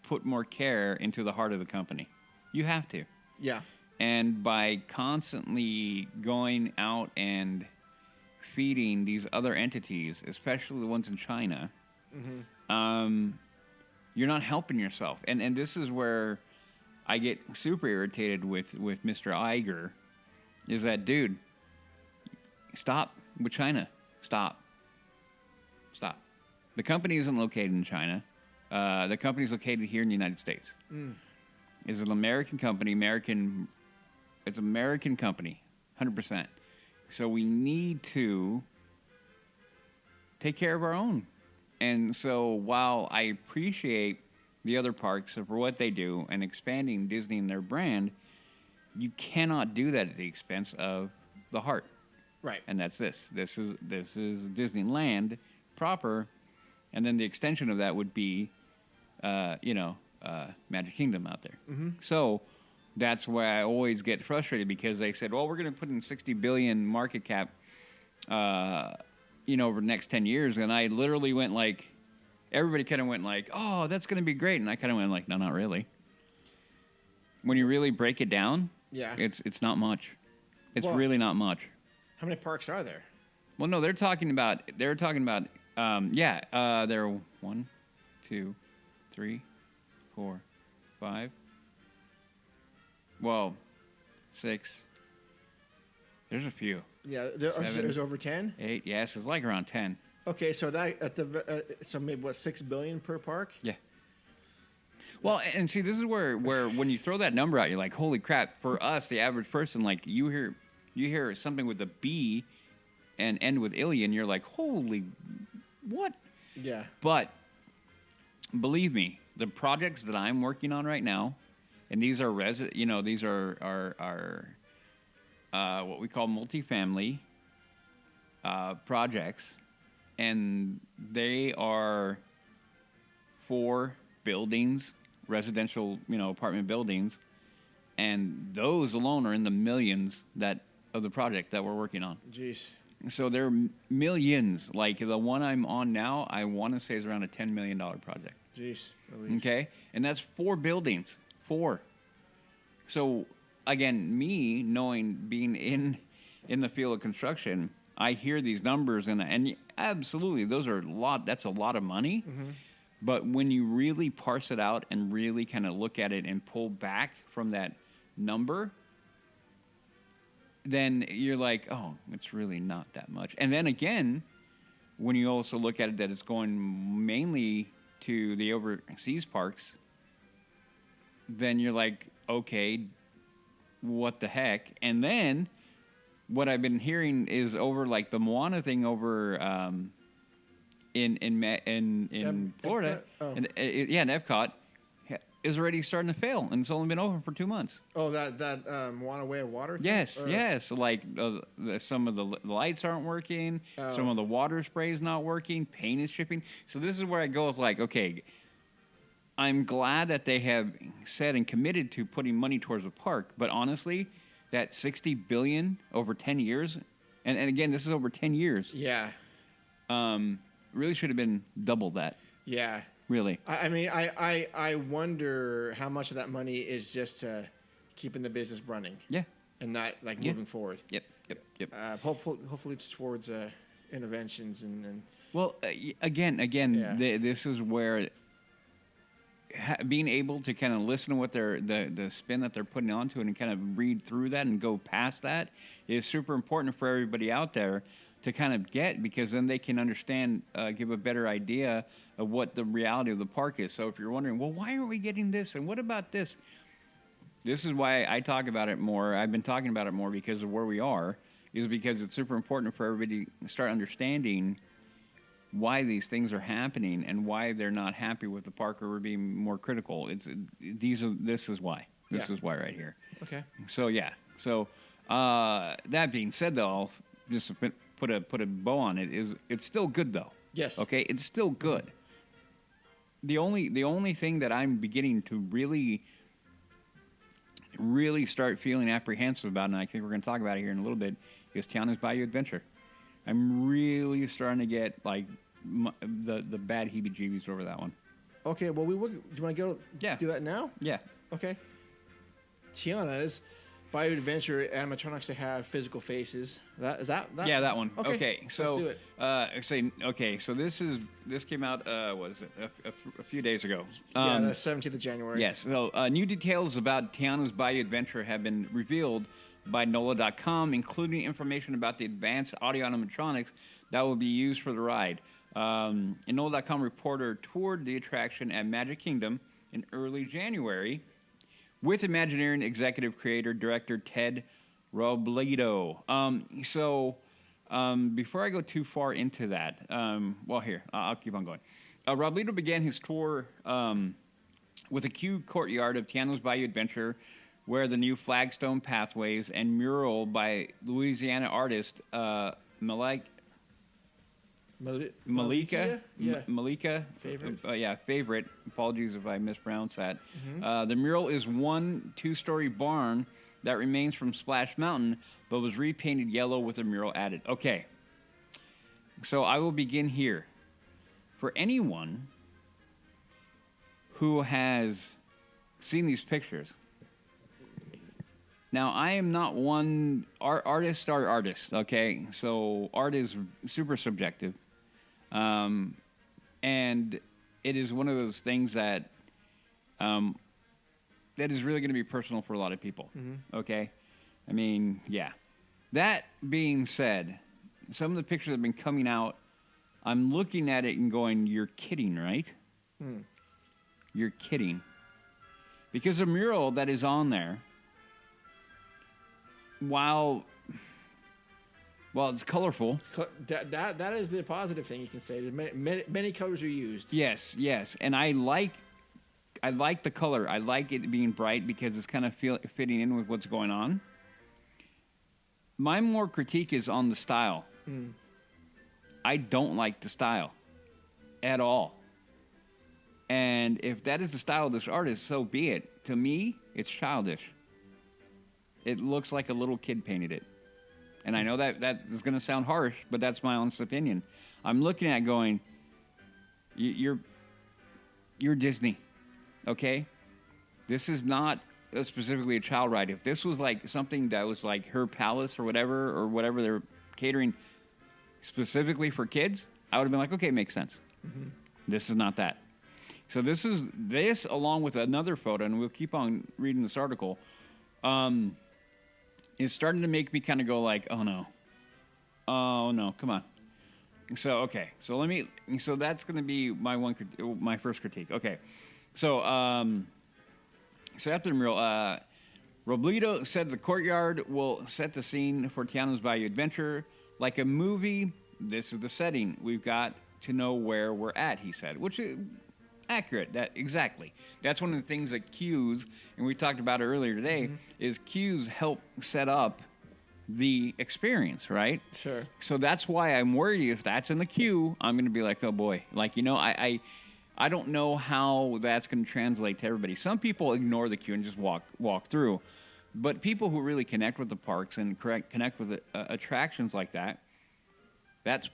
put more care into the heart of the company. You have to. Yeah. And by constantly going out and feeding these other entities, especially the ones in China, you're not helping yourself. And this is where I get super irritated with Mr. Iger, is that, dude, stop with China. Stop. The company isn't located in China. The company is located here in the United States. It's an American company. It's an American company, 100%. So we need to take care of our own. And so while I appreciate the other parks for what they do and expanding Disney and their brand, you cannot do that at the expense of the heart. Right. And that's this. This is Disneyland proper, and then the extension of that would be, Magic Kingdom out there. So that's why I always get frustrated, because they said, well, we're going to put in $60 billion market cap, over the next 10 years. And I literally went like, everybody kind of went like, oh, that's going to be great. And I kind of went like, no, not really. When you really break it down, Yeah. it's not much. It's Well- really not much. How many parks are there? Well, no, they're talking about, there are 1, 2, 3, 4, 5, 6. There's a few. Yeah, Seven. there's over 10. 8, yes, it's like around 10. Okay, so that so maybe what, $6 billion per park? Yeah. Well, and see, this is where when you throw that number out, you're like, holy crap! For us, the average person, like you hear something with a B and end with illy, and you're like, holy, what? Yeah. But believe me, the projects that I'm working on right now, and these are these are what we call multifamily projects, and they are 4 buildings, residential, apartment buildings, and those alone are in the millions of the project that we're working on. Jeez. So they're millions. Like the one I'm on now, I want to say is around a $10 million project. Jeez. Louise. Okay, and that's 4 buildings. 4. So again, me being in the field of construction, I hear these numbers and absolutely those are a lot. That's a lot of money. But when you really parse it out and really kind of look at it and pull back from that number, then you're like, oh, it's really not that much. And then again, when you also look at it that it's going mainly to the overseas parks, then you're like, okay, what the heck? And then what I've been hearing is over like the Moana thing over in Florida, Epcot? Oh. and in Epcot, is already starting to fail, and it's only been open for 2 months. Oh, that Moana Way of Water thing? Yes, Or- yes. Like some of the lights aren't working, some of the water spray is not working, paint is shipping. So this is where I go. It's like, okay, I'm glad that they have said and committed to putting money towards the park, but honestly, that $60 billion over 10 years, and again, this is over 10 years, Yeah. really should have been double that. Yeah. Really. I mean, I wonder how much of that money is just keeping the business running Yeah. and not like Yeah. moving forward. Yep. Hopefully it's towards interventions and Well, again, Yeah. this is where being able to kind of listen to what the spin that they're putting onto it and kind of read through that and go past that is super important for everybody out there to kind of get, because then they can understand, give a better idea of what the reality of the park is. So if you're wondering, well, why aren't we getting this? And what about this? This is why I talk about it more. I've been talking about it more because of where we are, is because it's super important for everybody to start understanding why these things are happening and why they're not happy with the park or we're being more critical. This is why. This Yeah. is why right here. Okay. So yeah. So that being said, though, I'll just put a bow on it. It's still good though? Yes. Okay, it's still good. The only thing that I'm beginning to really start feeling apprehensive about, and I think we're going to talk about it here in a little bit, is Tiana's Bayou Adventure. I'm really starting to get like the bad heebie-jeebies over that one. Okay. Well, do you want to go? Yeah. Do that now? Yeah. Okay. Tiana's Bayou Adventure animatronics that have physical faces. Is that? Yeah, that one. Okay. Okay, so let's do it. So this came out. What is it? A few days ago. Yeah, the 17th of January. Yes. So new details about Tiana's Bayou Adventure have been revealed by NOLA.com, including information about the advanced audio animatronics that will be used for the ride. A NOLA.com reporter toured the attraction at Magic Kingdom in early January with Imagineering executive creator director Ted Robledo. Before I go too far into that, I'll keep on going. Robledo began his tour with a queue courtyard of Tiana's Bayou Adventure, where the new flagstone pathways and mural by Louisiana artist Malika. Yeah. Malika. Favorite. Favorite. Apologies if I mispronounced that. Mm-hmm. The mural is one two-story barn that remains from Splash Mountain, but was repainted yellow with a mural added. Okay. So I will begin here. For anyone who has seen these pictures, now I am not one artists are artists, okay? So art is super subjective. And it is one of those things that that is really going to be personal for a lot of people. Mm-hmm. Okay, I mean, yeah. That being said, some of the pictures that have been coming out, I'm looking at it and going, "You're kidding, right? You're kidding," because the mural that is on there, while it's colorful. That is the positive thing you can say. Many colors are used. Yes, and I like the color. I like it being bright because it's kind of fitting in with what's going on. My more critique is on the style. I don't like the style at all. And if that is the style of this artist, so be it. To me, it's childish. It looks like a little kid painted it. And I know that is going to sound harsh, but that's my honest opinion. I'm looking at it going, you're Disney, okay? This is not specifically a child ride. If this was like something that was like her palace or whatever they're catering specifically for kids, I would have been like, okay, makes sense. Mm-hmm. This is not that. So this along with another photo, and we'll keep on reading this article, it's starting to make me kind of go like, oh no, come on. So so that's going to be my first critique. Okay, so after the mural, Robledo said the courtyard will set the scene for Tiana's Bayou Adventure like a movie. This is the setting. We've got to know where we're at, he said, which is accurate. Exactly. That's one of the things that cues, and we talked about it earlier today, is cues help set up the experience, right? Sure. So that's why I'm worried if that's in the queue, I'm going to be like, oh boy, like, I don't know how that's going to translate to everybody. Some people ignore the queue and just walk through, but people who really connect with the parks and connect with attractions like that, that's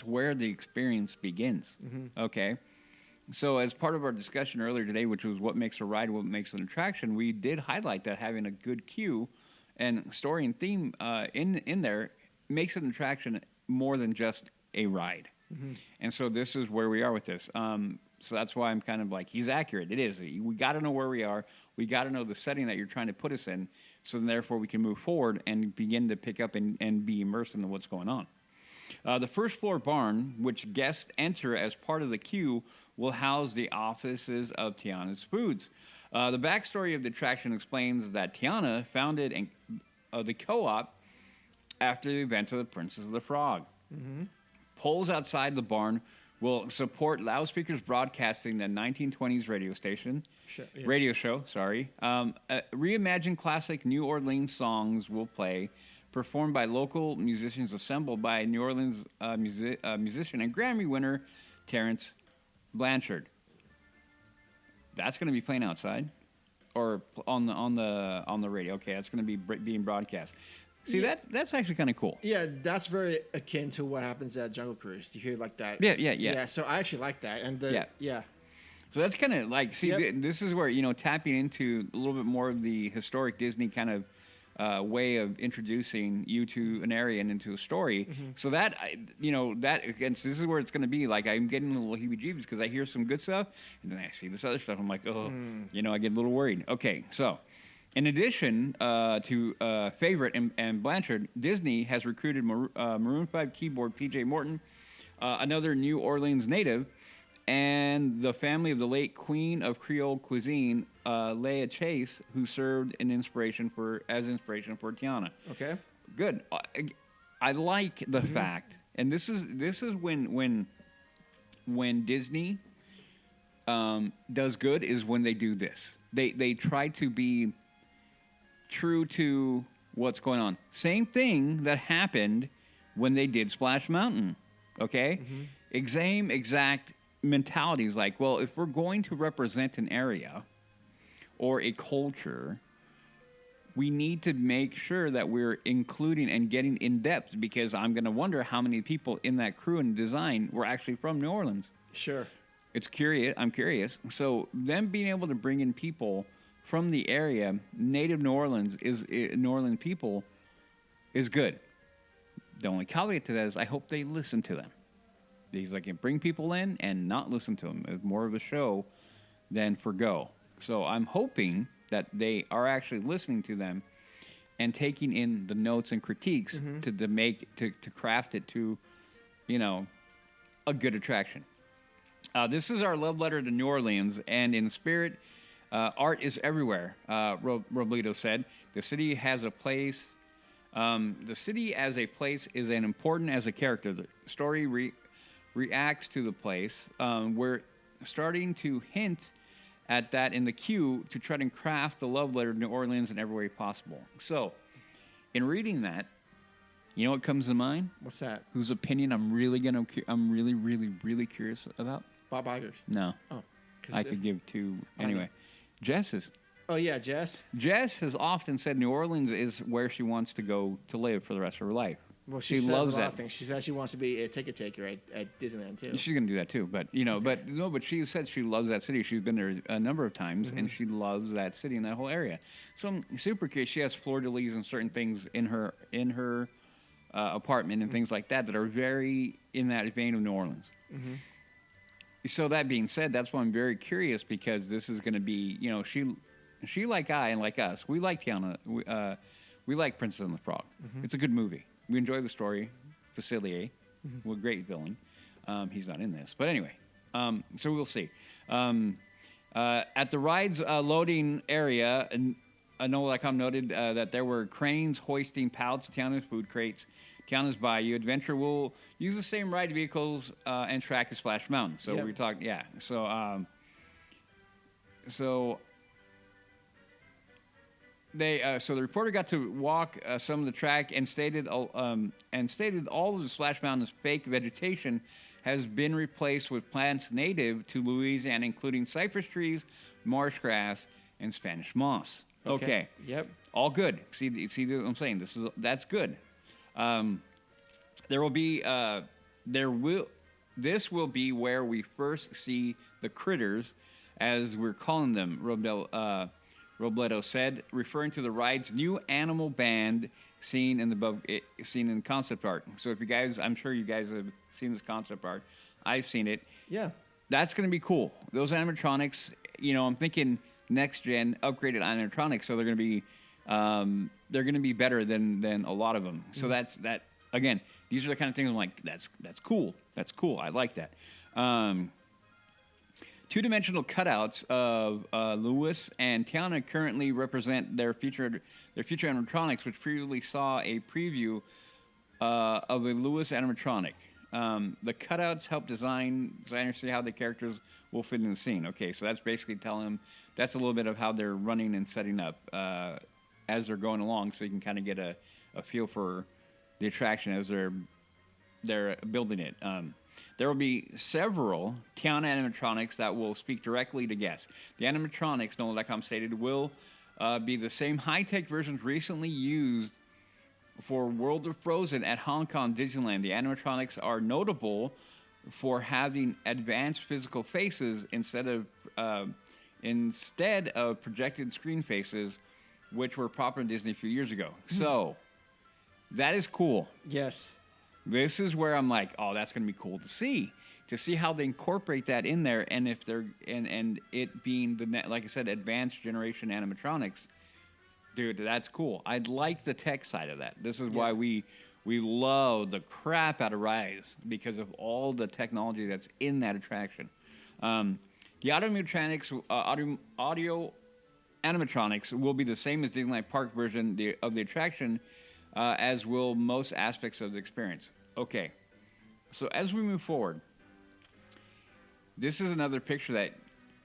where the experience begins. Okay. So as part of our discussion earlier today, which was what makes a ride, what makes an attraction, we did highlight that having a good queue and story and theme in there makes an attraction more than just a ride. And so this is where we are with this. So that's why I'm kind of like, he's accurate. It is. We got to know where we are. We got to know the setting that you're trying to put us in, so then therefore we can move forward and begin to pick up and be immersed into what's going on. The first floor barn, which guests enter as part of the queue, will house the offices of Tiana's Foods. The backstory of the attraction explains that Tiana founded the co-op after the events of the Princess of the Frog. Poles outside the barn will support loudspeakers broadcasting the 1920s radio show. Sorry. Reimagined classic New Orleans songs will play, performed by local musicians assembled by New Orleans musician and Grammy winner Terrence Blanchard. That's going to be playing outside, or on the radio. Okay, that's going to be being broadcast. See, that's actually kind of cool. Yeah, that's very akin to what happens at Jungle Cruise. You hear like that. Yeah. Yeah, so I actually like that. And yeah. So that's kind of like, see, this is where, tapping into a little bit more of the historic Disney kind of way of introducing you to an area and into a story. Mm-hmm. So that, again, so this is where it's going to be. Like, I'm getting a little heebie-jeebies because I hear some good stuff, and then I see this other stuff. I'm like, I get a little worried. Okay, so in addition to Favorite and Blanchard, Disney has recruited Maroon 5 keyboard PJ Morton, another New Orleans native, and the family of the late queen of Creole cuisine, Leah Chase, who served as inspiration for Tiana. Okay. Good. I like the fact, and this is when Disney does good, is when they do this. They try to be true to what's going on. Same thing that happened when they did Splash Mountain. Okay. Same exact mentalities. Like, well, if we're going to represent an area or a culture, we need to make sure that we're including and getting in depth, because I'm going to wonder how many people in that crew and design were actually from New Orleans. Sure. I'm curious. So them being able to bring in people from the area, native New Orleans people, is good. The only caveat to that is I hope they listen to them. He's like, bring people in and not listen to them. It's more of a show than forgo. So I'm hoping that they are actually listening to them and taking in the notes and critiques to craft it to, a good attraction. This is our love letter to New Orleans, and in spirit, art is everywhere. Robledo said, the city has a place. The city as a place is as important as a character. The story reacts to the place. We're starting to hint at that in the queue to try to craft the love letter to New Orleans in every way possible. So, in reading that, you know what comes to mind? What's that? Whose opinion I'm really, really curious about? Bob Iger's. No. Oh. I could give two. Anyway, Jess's. Oh, yeah, Jess. Jess has often said New Orleans is where she wants to go to live for the rest of her life. Well, she says loves a lot that. of things. She says she wants to be a ticket taker at Disneyland, too. She's going to do that, too. But, but she said she loves that city. She's been there a number of times, and she loves that city and that whole area. So I'm super curious. She has fleur-de-lis and certain things in her apartment and things like that are very in that vein of New Orleans. So that being said, that's why I'm very curious, because this is going to be, she like I and like us, we like Tiana. We like Princess and the Frog. It's a good movie. We enjoy the story. Facilier, a great villain. He's not in this, but anyway. So we'll see. At the ride's loading area, NOLA.com noted that there were cranes hoisting pallets of Tiana's food crates. Tiana's Bayou Adventure will use the same ride vehicles and track as Splash Mountain. So we're talking, yeah. So the reporter got to walk some of the track and stated all of the Splash Mountain's fake vegetation has been replaced with plants native to Louisiana, including cypress trees, marsh grass, and Spanish moss. Okay. Yep. All good. See what I'm saying? That's good. This will be where we first see the critters, as we're calling them, Robledo said, referring to the ride's new animal band seen in concept art. So if you guys, I'm sure you guys have seen this concept art. I've seen it. Yeah. That's going to be cool. Those animatronics, I'm thinking next gen upgraded animatronics, so they're going to be better than a lot of them. So that's that. Again, these are the kind of things I'm like, that's cool. That's cool. I like that. Two-dimensional cutouts of Lewis and Tiana currently represent their future animatronics, which previously saw a preview of a Lewis animatronic. The cutouts help designers see how the characters will fit in the scene. Okay, so that's basically telling them that's a little bit of how they're running and setting up as they're going along, so you can kind of get a feel for the attraction as they're building it. There will be several Tiana animatronics that will speak directly to guests. The animatronics, NOLA.com stated, will be the same high-tech versions recently used for World of Frozen at Hong Kong Disneyland. The animatronics are notable for having advanced physical faces instead of projected screen faces, which were popular in Disney a few years ago. So that is cool. Yes. This is where I'm like, oh, that's going to be cool to see how they incorporate that in there, and if they're and it being like I said, advanced generation animatronics, dude, that's cool. I'd like the tech side of that. This is why we love the crap out of Rise, because of all the technology that's in that attraction. The audio animatronics will be the same as Disneyland Park version of the attraction, as will most aspects of the experience. Okay, so as we move forward, this is another picture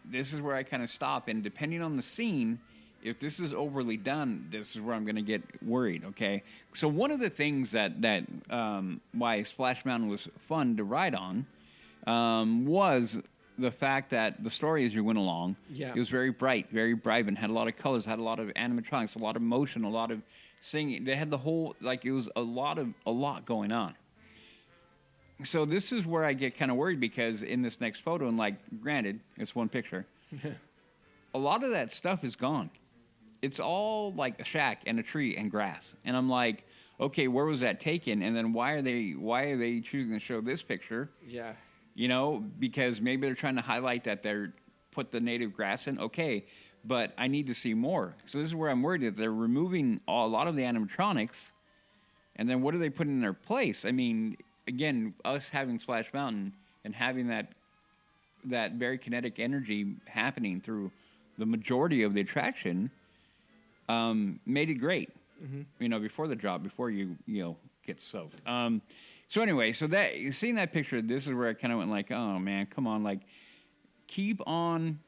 this is where I kind of stop, and depending on the scene, if this is overly done, this is where I'm going to get worried, okay? So one of the things that why Splash Mountain was fun to ride on was the fact that the story as you went along, it was very bright, very vibrant, had a lot of colors, had a lot of animatronics, a lot of motion, a lot of singing. They had the whole, like, it was a lot going on. So this is where I get kind of worried, because in this next photo, and like, granted, it's one picture, a lot of that stuff is gone. It's all like a shack and a tree and grass. And I'm like, okay, where was that taken? And then why are they choosing to show this picture? Yeah. You know, because maybe they're trying to highlight that they're put the native grass in. Okay, but I need to see more. So this is where I'm worried that they're removing a lot of the animatronics, and then what do they put in their place? I mean, again, us having Splash Mountain and having that very kinetic energy happening through the majority of the attraction made it great. You know, before the drop, before you get soaked. So anyway, so that seeing that picture, this is where I kind of went like, oh man, come on, like, keep on.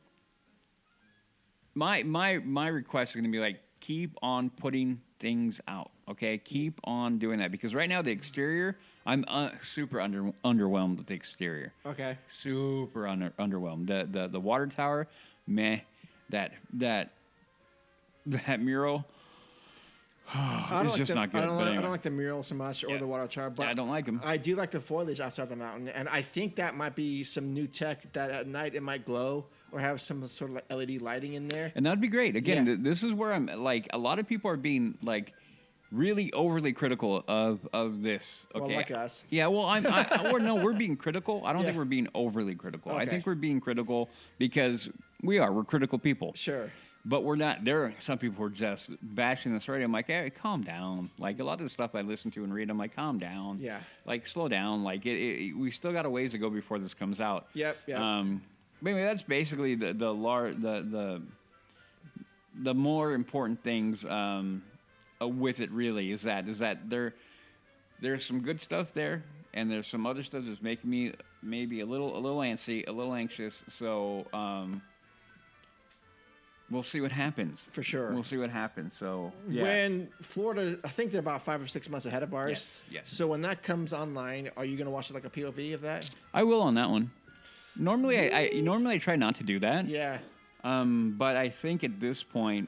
My request is going to be like, keep on putting things out, okay? Keep on doing that, because right now the exterior, I'm super underwhelmed with the exterior. Okay. Super underwhelmed. The water tower, meh. That mural. It's just not good. I don't like the mural so much, or the water tower, but I don't like them. I do like the foliage outside the mountain, and I think that might be some new tech that at night it might glow or have some sort of like LED lighting in there. And that'd be great. Again, this is where I'm like, a lot of people are being like really overly critical of this. Okay, Well, like us. Yeah, well, we're being critical. I don't think we're being overly critical. Okay. I think we're being critical because we're critical people. Sure. But we're not. There are some people who are just bashing this already. I'm like, hey, calm down. Like, a lot of the stuff I listen to and read, I'm like, calm down. Yeah. Like, slow down. Like, we still got a ways to go before this comes out. Yep. But anyway, that's basically the more important things with it. Really, is that there's some good stuff there, and there's some other stuff that's making me maybe a little antsy, a little anxious. So. We'll see what happens. For sure. We'll see what happens. So, yeah. When Florida, I think they're about 5 or 6 months ahead of ours. Yes. So when that comes online, are you going to watch it like a POV of that? I will on that one. Normally, I try not to do that. Yeah. But I think at this point,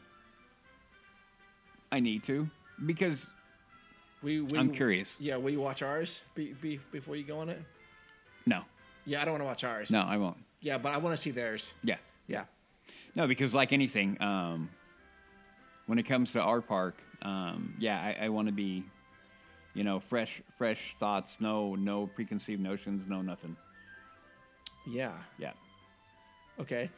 I need to, because I'm curious. Yeah. Will you watch ours before you go on it? No. Yeah, I don't want to watch ours. No, I won't. Yeah, but I want to see theirs. Yeah. Yeah. No, because like anything, when it comes to our park, I want to be, fresh thoughts, no preconceived notions, no nothing. Yeah. Yeah. Okay.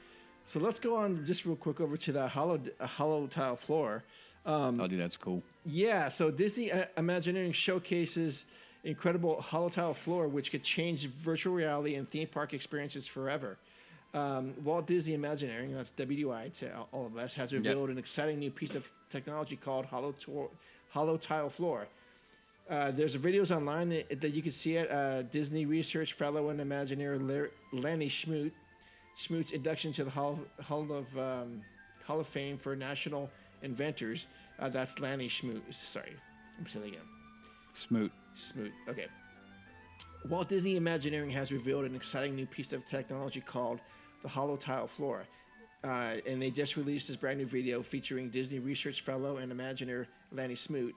So let's go on just real quick over to the hollow tile floor. Dude, that's cool. Yeah. So Disney Imagineering showcases incredible hollow tile floor, which could change virtual reality and theme park experiences forever. Walt Disney Imagineering, that's WDI to all of us, has revealed an exciting new piece of technology called hollow tile floor. There's videos online that you can see it. Disney Research Fellow and Imagineer Lanny Schmoot's induction to the Hall of Fame for National Inventors. That's Lanny Schmoot. Sorry, let me say that again. Smoot. Okay. Walt Disney Imagineering has revealed an exciting new piece of technology called the Hollow Tile Floor. And they just released this brand new video featuring Disney Research Fellow and Imagineer Lanny Smoot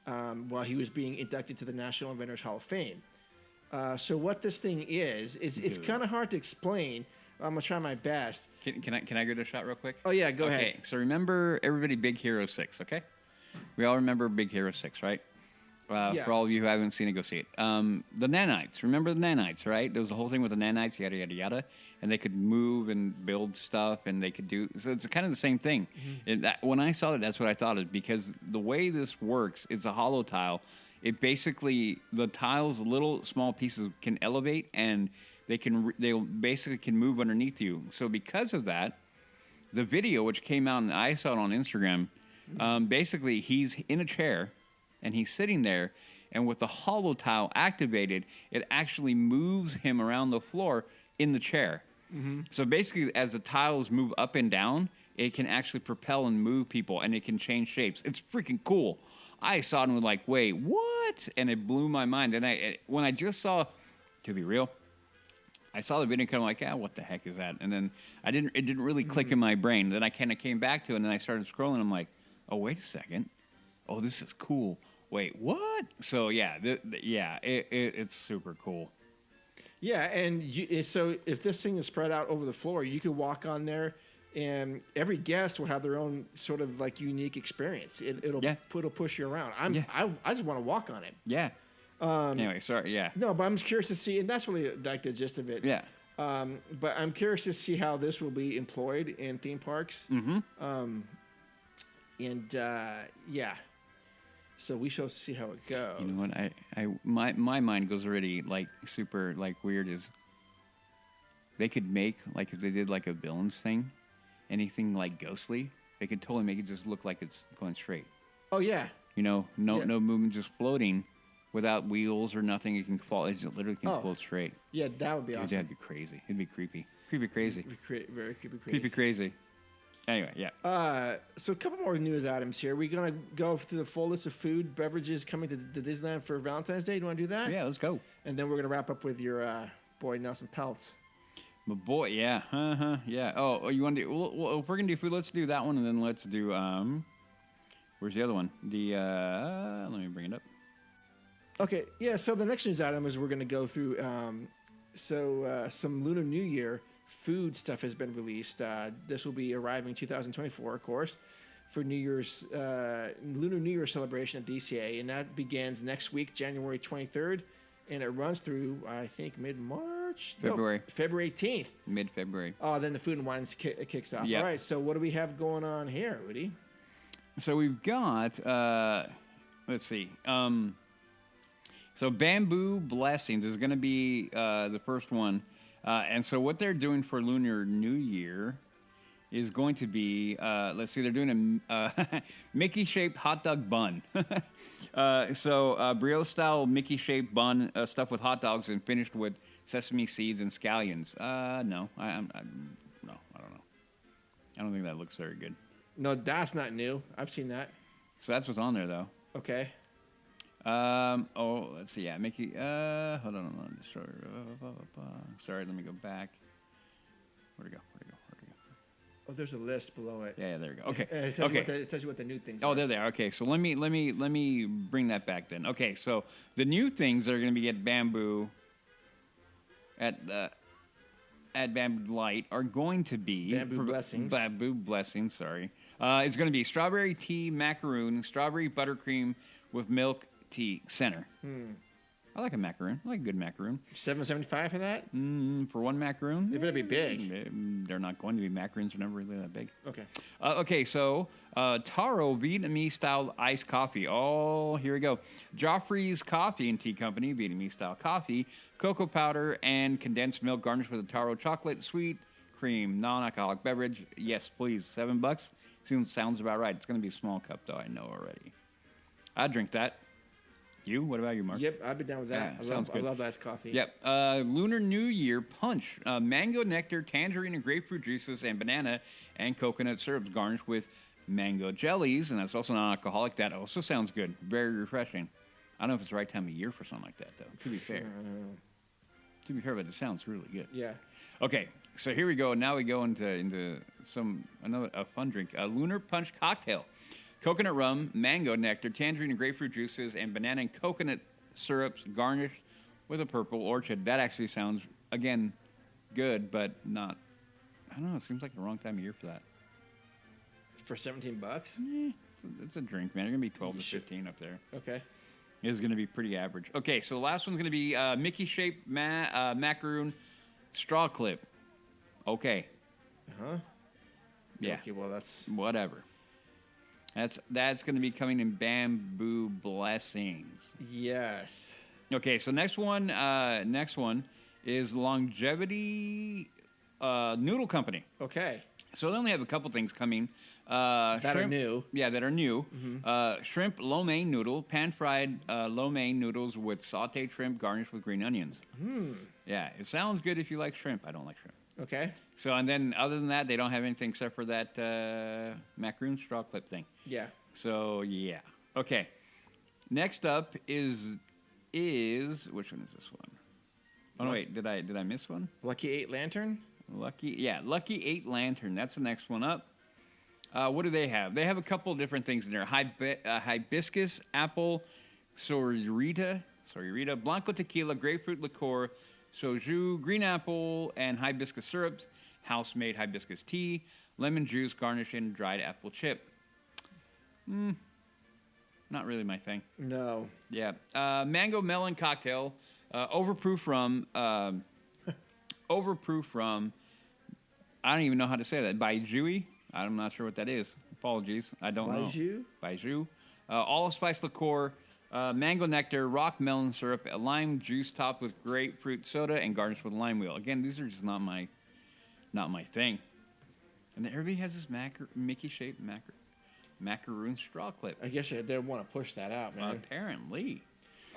while he was being inducted to the National Inventors Hall of Fame. So what this thing is, it's kind of hard to explain. I'm going to try my best. Can I get a shot real quick? Oh, yeah, go ahead. Okay, so remember, everybody, Big Hero 6, okay? We all remember Big Hero 6, right? Yeah. For all of you who haven't seen it, go see it. The nanites. Remember the nanites, right? There was the whole thing with the nanites, yada, yada, yada. And they could move and build stuff, and they could do... So it's kind of the same thing. When I saw it, that's what I thought of, because the way this works is a hollow tile. It basically... The tiles, little small pieces, can elevate, and they basically can move underneath you. So because of that, the video, which came out, and I saw it on Instagram, basically he's in a chair, and he's sitting there, and with the hollow tile activated, it actually moves him around the floor in the chair. So basically, as the tiles move up and down, it can actually propel and move people, and it can change shapes. It's freaking cool. I saw it and was like, wait, what? And it blew my mind. And when I just saw, to be real, I saw the video kind of like, what the heck is that? And then it didn't really click in my brain. Then I kind of came back to it, and then I started scrolling. I'm like, oh, wait a second. Oh, this is cool. Wait, what? So yeah, it's super cool. Yeah, and so if this thing is spread out over the floor, you could walk on there, and every guest will have their own sort of like unique experience. It'll push you around. I just want to walk on it. Yeah. Anyway, sorry. Yeah. No, but I'm just curious to see, and that's really like the gist of it. Yeah. But I'm curious to see how this will be employed in theme parks. Yeah. So we shall see how it goes. You know what? My mind goes already like super like weird. Is they could make like if they did like a villains thing, anything like ghostly, they could totally make it just look like it's going straight. Oh yeah. You know, no movement, just floating, without wheels or nothing. It can fall. It just literally can float straight. Yeah, that would be awesome. That'd be crazy. It'd be creepy. Creepy crazy. Very creepy crazy. Creepy crazy. Anyway, yeah. So a couple more news items here. We're going to go through the full list of food, beverages coming to Disneyland for Valentine's Day. Do you want to do that? Yeah, let's go. And then we're going to wrap up with your boy, Nelson Peltz. My boy, yeah. Yeah. Oh, you want to do... Well, if we're going to do food, let's do that one, and then let's do... Where's the other one? Let me bring it up. Okay, yeah, so the next news item is we're going to go through... some Lunar New Year food stuff has been released. This will be arriving 2024, of course, for New Year's Lunar New Year celebration at DCA, and that begins next week, January 23rd, and it runs through I think mid-March, February 18th, mid-February. Oh, then the Food and Wine kicks off. Yep. All right, so what do we have going on here, Woody? So we've got let's see. So Bamboo Blessings is going to be the first one. And so what they're doing for Lunar New Year is going to be, let's see, they're doing a Mickey-shaped hot dog bun. Brioche-style Mickey-shaped bun stuffed with hot dogs and finished with sesame seeds and scallions. No, I don't know. I don't think that looks very good. No, that's not new. I've seen that. So that's what's on there, though. Okay. Let's see. Yeah, Mickey. Hold on. Sorry, let me go back. Where'd it go? Oh, there's a list below it. Yeah, there we go. Okay. It tells you what the new things are. Oh, there they are. Okay, so let me bring that back then. Okay, so the new things that are going to be at Bamboo, at Bamboo Light, are going to be Bamboo Blessings. Bamboo Blessings. Sorry. It's going to be strawberry tea macaroon, strawberry buttercream with milk tea center. I like a macaroon. I like a good macaroon. $7.75 for that? For one macaroon? They better be big. They're not going to be. Macaroons are never really that big. Okay. Okay, so Taro Vietnamese-style iced coffee. Oh, here we go. Joffrey's Coffee and Tea Company, Vietnamese-style coffee, cocoa powder, and condensed milk garnished with a Taro chocolate, sweet cream, non-alcoholic beverage. Yes, please. $7? Sounds about right. It's going to be a small cup, though. I know already. I'd drink that. You? What about you, Mark? Yep, I've been down with that. Yeah, sounds I good. love iced coffee. Yep. Lunar New Year punch: mango nectar, tangerine and grapefruit juices, and banana and coconut syrups garnished with mango jellies, and that's also non-alcoholic. That also sounds good. Very refreshing. I don't know if it's the right time of year for something like that, though. To be fair. To be fair, but it sounds really good. Yeah. Okay, so here we go. Now we go into a fun drink. A lunar punch cocktail: coconut rum, mango nectar, tangerine and grapefruit juices, and banana and coconut syrups garnished with a purple orchid. That actually sounds, again, good, but not. I don't know. It seems like the wrong time of year for that. For $17? It's a drink, man. You're gonna be 12 to 15 up there. Okay. Is going to be pretty average. Okay, so the last one's going to be Mickey-shaped macaroon straw clip. Okay. Huh? Yeah. Okay, well, that's... Whatever. That's going to be coming in Bamboo Blessings. Yes. Okay, so next one is Longevity Noodle Company. Okay. So they only have a couple things coming. That shrimp, are new. Yeah, that are new. Shrimp lo mein noodle, pan-fried lo mein noodles with sautéed shrimp garnished with green onions. Yeah, it sounds good if you like shrimp. I don't like shrimp. Okay. So, and then other than that, they don't have anything except for that macaroon straw clip thing. Yeah. So, yeah. Okay. Next up is which one is this one? Oh, no, wait, did I miss one? Lucky 8 Lantern? Lucky 8 Lantern. That's the next one up. What do they have? They have a couple of different things in there. Hibiscus, apple, sororita, blanco tequila, grapefruit liqueur, soju, green apple, and hibiscus syrups, house-made hibiscus tea, lemon juice, garnish in dried apple chip. Not really my thing. No. Yeah. Mango melon cocktail, overproof rum, I don't even know how to say that, Bayou. I'm not sure what that is. Apologies. I don't know. Bayou. Allspice liqueur, mango nectar, rock melon syrup, a lime juice topped with grapefruit soda, and garnished with lime wheel. Again, these are just not my thing. And then everybody has this Mickey-shaped macaroon straw clip. I guess they want to push that out, man. Apparently.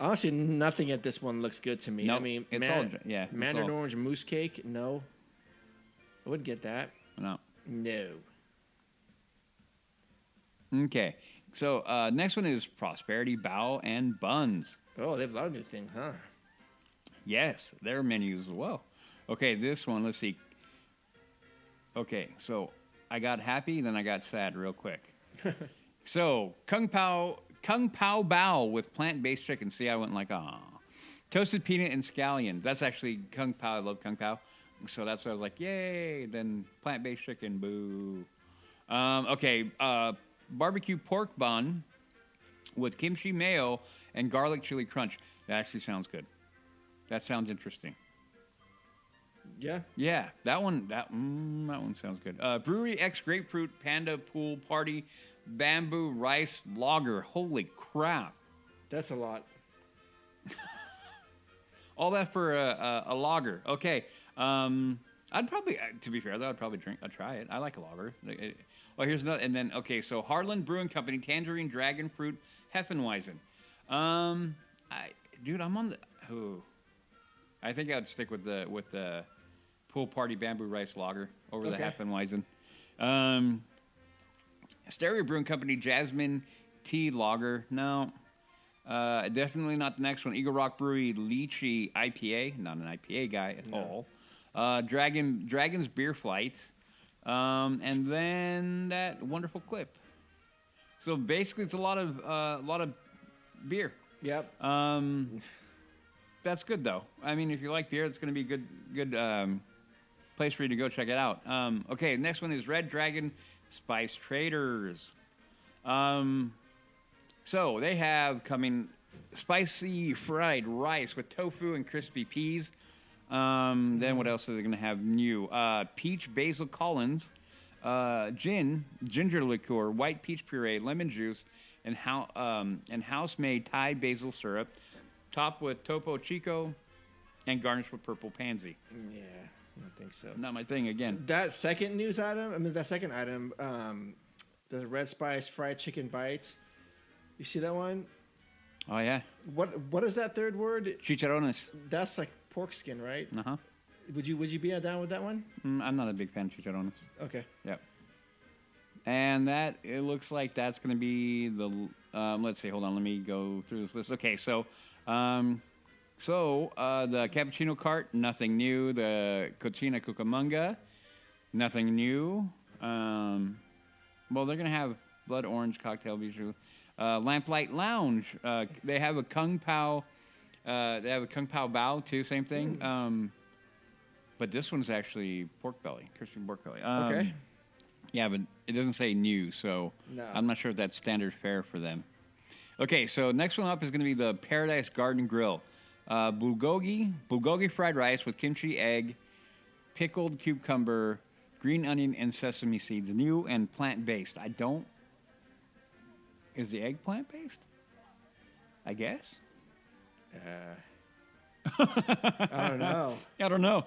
Honestly, nothing at this one looks good to me. Nope, I mean, it's Mandarin orange mousse cake, no. I wouldn't get that. No. No. Okay. So next one is Prosperity Bao and Buns. Oh, they have a lot of new things, huh? Yes, their menus as well. Okay, this one, let's see. Okay, so I got happy, then I got sad real quick. So, Kung Pao Bao with plant-based chicken. See, I went like, ah. Toasted peanut and scallion. That's actually Kung Pao. I love Kung Pao. So that's why I was like, yay. Then plant-based chicken, boo. Okay, barbecue pork bun with kimchi mayo and garlic chili crunch. That actually sounds good. That sounds interesting. Yeah. Yeah, that one sounds good. Brewery X Grapefruit Panda Pool Party Bamboo Rice Lager. Holy crap! That's a lot. All that for a lager. Okay. I'd probably, to be fair, I'd probably try it. I like a lager. Well, here's another, and then okay. So Harlan Brewing Company Tangerine Dragon Fruit Heffenweizen. I'm on the. Oh, I think I'd stick with the Pool Party Bamboo Rice Lager over the Heffenweizen. Stereo Brewing Company Jasmine Tea Lager. No. Definitely not the next one. Eagle Rock Brewery Lychee IPA. Not an IPA guy at all. Dragon's Beer Flight. And then that wonderful clip. So basically, it's a lot of beer. Yep. That's good though. I mean, if you like beer, it's going to be a good place for you to go check it out. Okay, next one is Red Dragon Spice Traders. So they have coming spicy fried rice with tofu and crispy peas. Then what else are they going to have new? Peach Basil Collins, gin, ginger liqueur, white peach puree, lemon juice, and house-made Thai basil syrup, topped with Topo Chico, and garnished with purple pansy. Yeah, I don't think so. Not my thing again. That second item, the red spice fried chicken bites. You see that one? Oh yeah, What is that third word? chicharrones. That's like pork skin, right? Uh huh. Would you be down with that one? I'm not a big fan of chicharrones. Okay. Yep. And that it looks like that's going to be the. Let's see. Hold on. Let me go through this list. Okay. So, the cappuccino cart, nothing new. The Cochina Cucamonga, nothing new. Well, they're going to have blood orange cocktail bijou. Lamplight Lounge. They have a Kung Pao. They have a Kung Pao Bao too. Same thing. But this one's actually pork belly, crispy pork belly. Okay. Yeah, but it doesn't say new, so No. I'm not sure if that's standard fare for them. Okay, so next one up is going to be the Paradise Garden Grill. Bulgogi fried rice with kimchi egg, pickled cucumber, green onion, and sesame seeds. New and plant-based. Is the egg plant-based? I guess. I don't know. I don't know.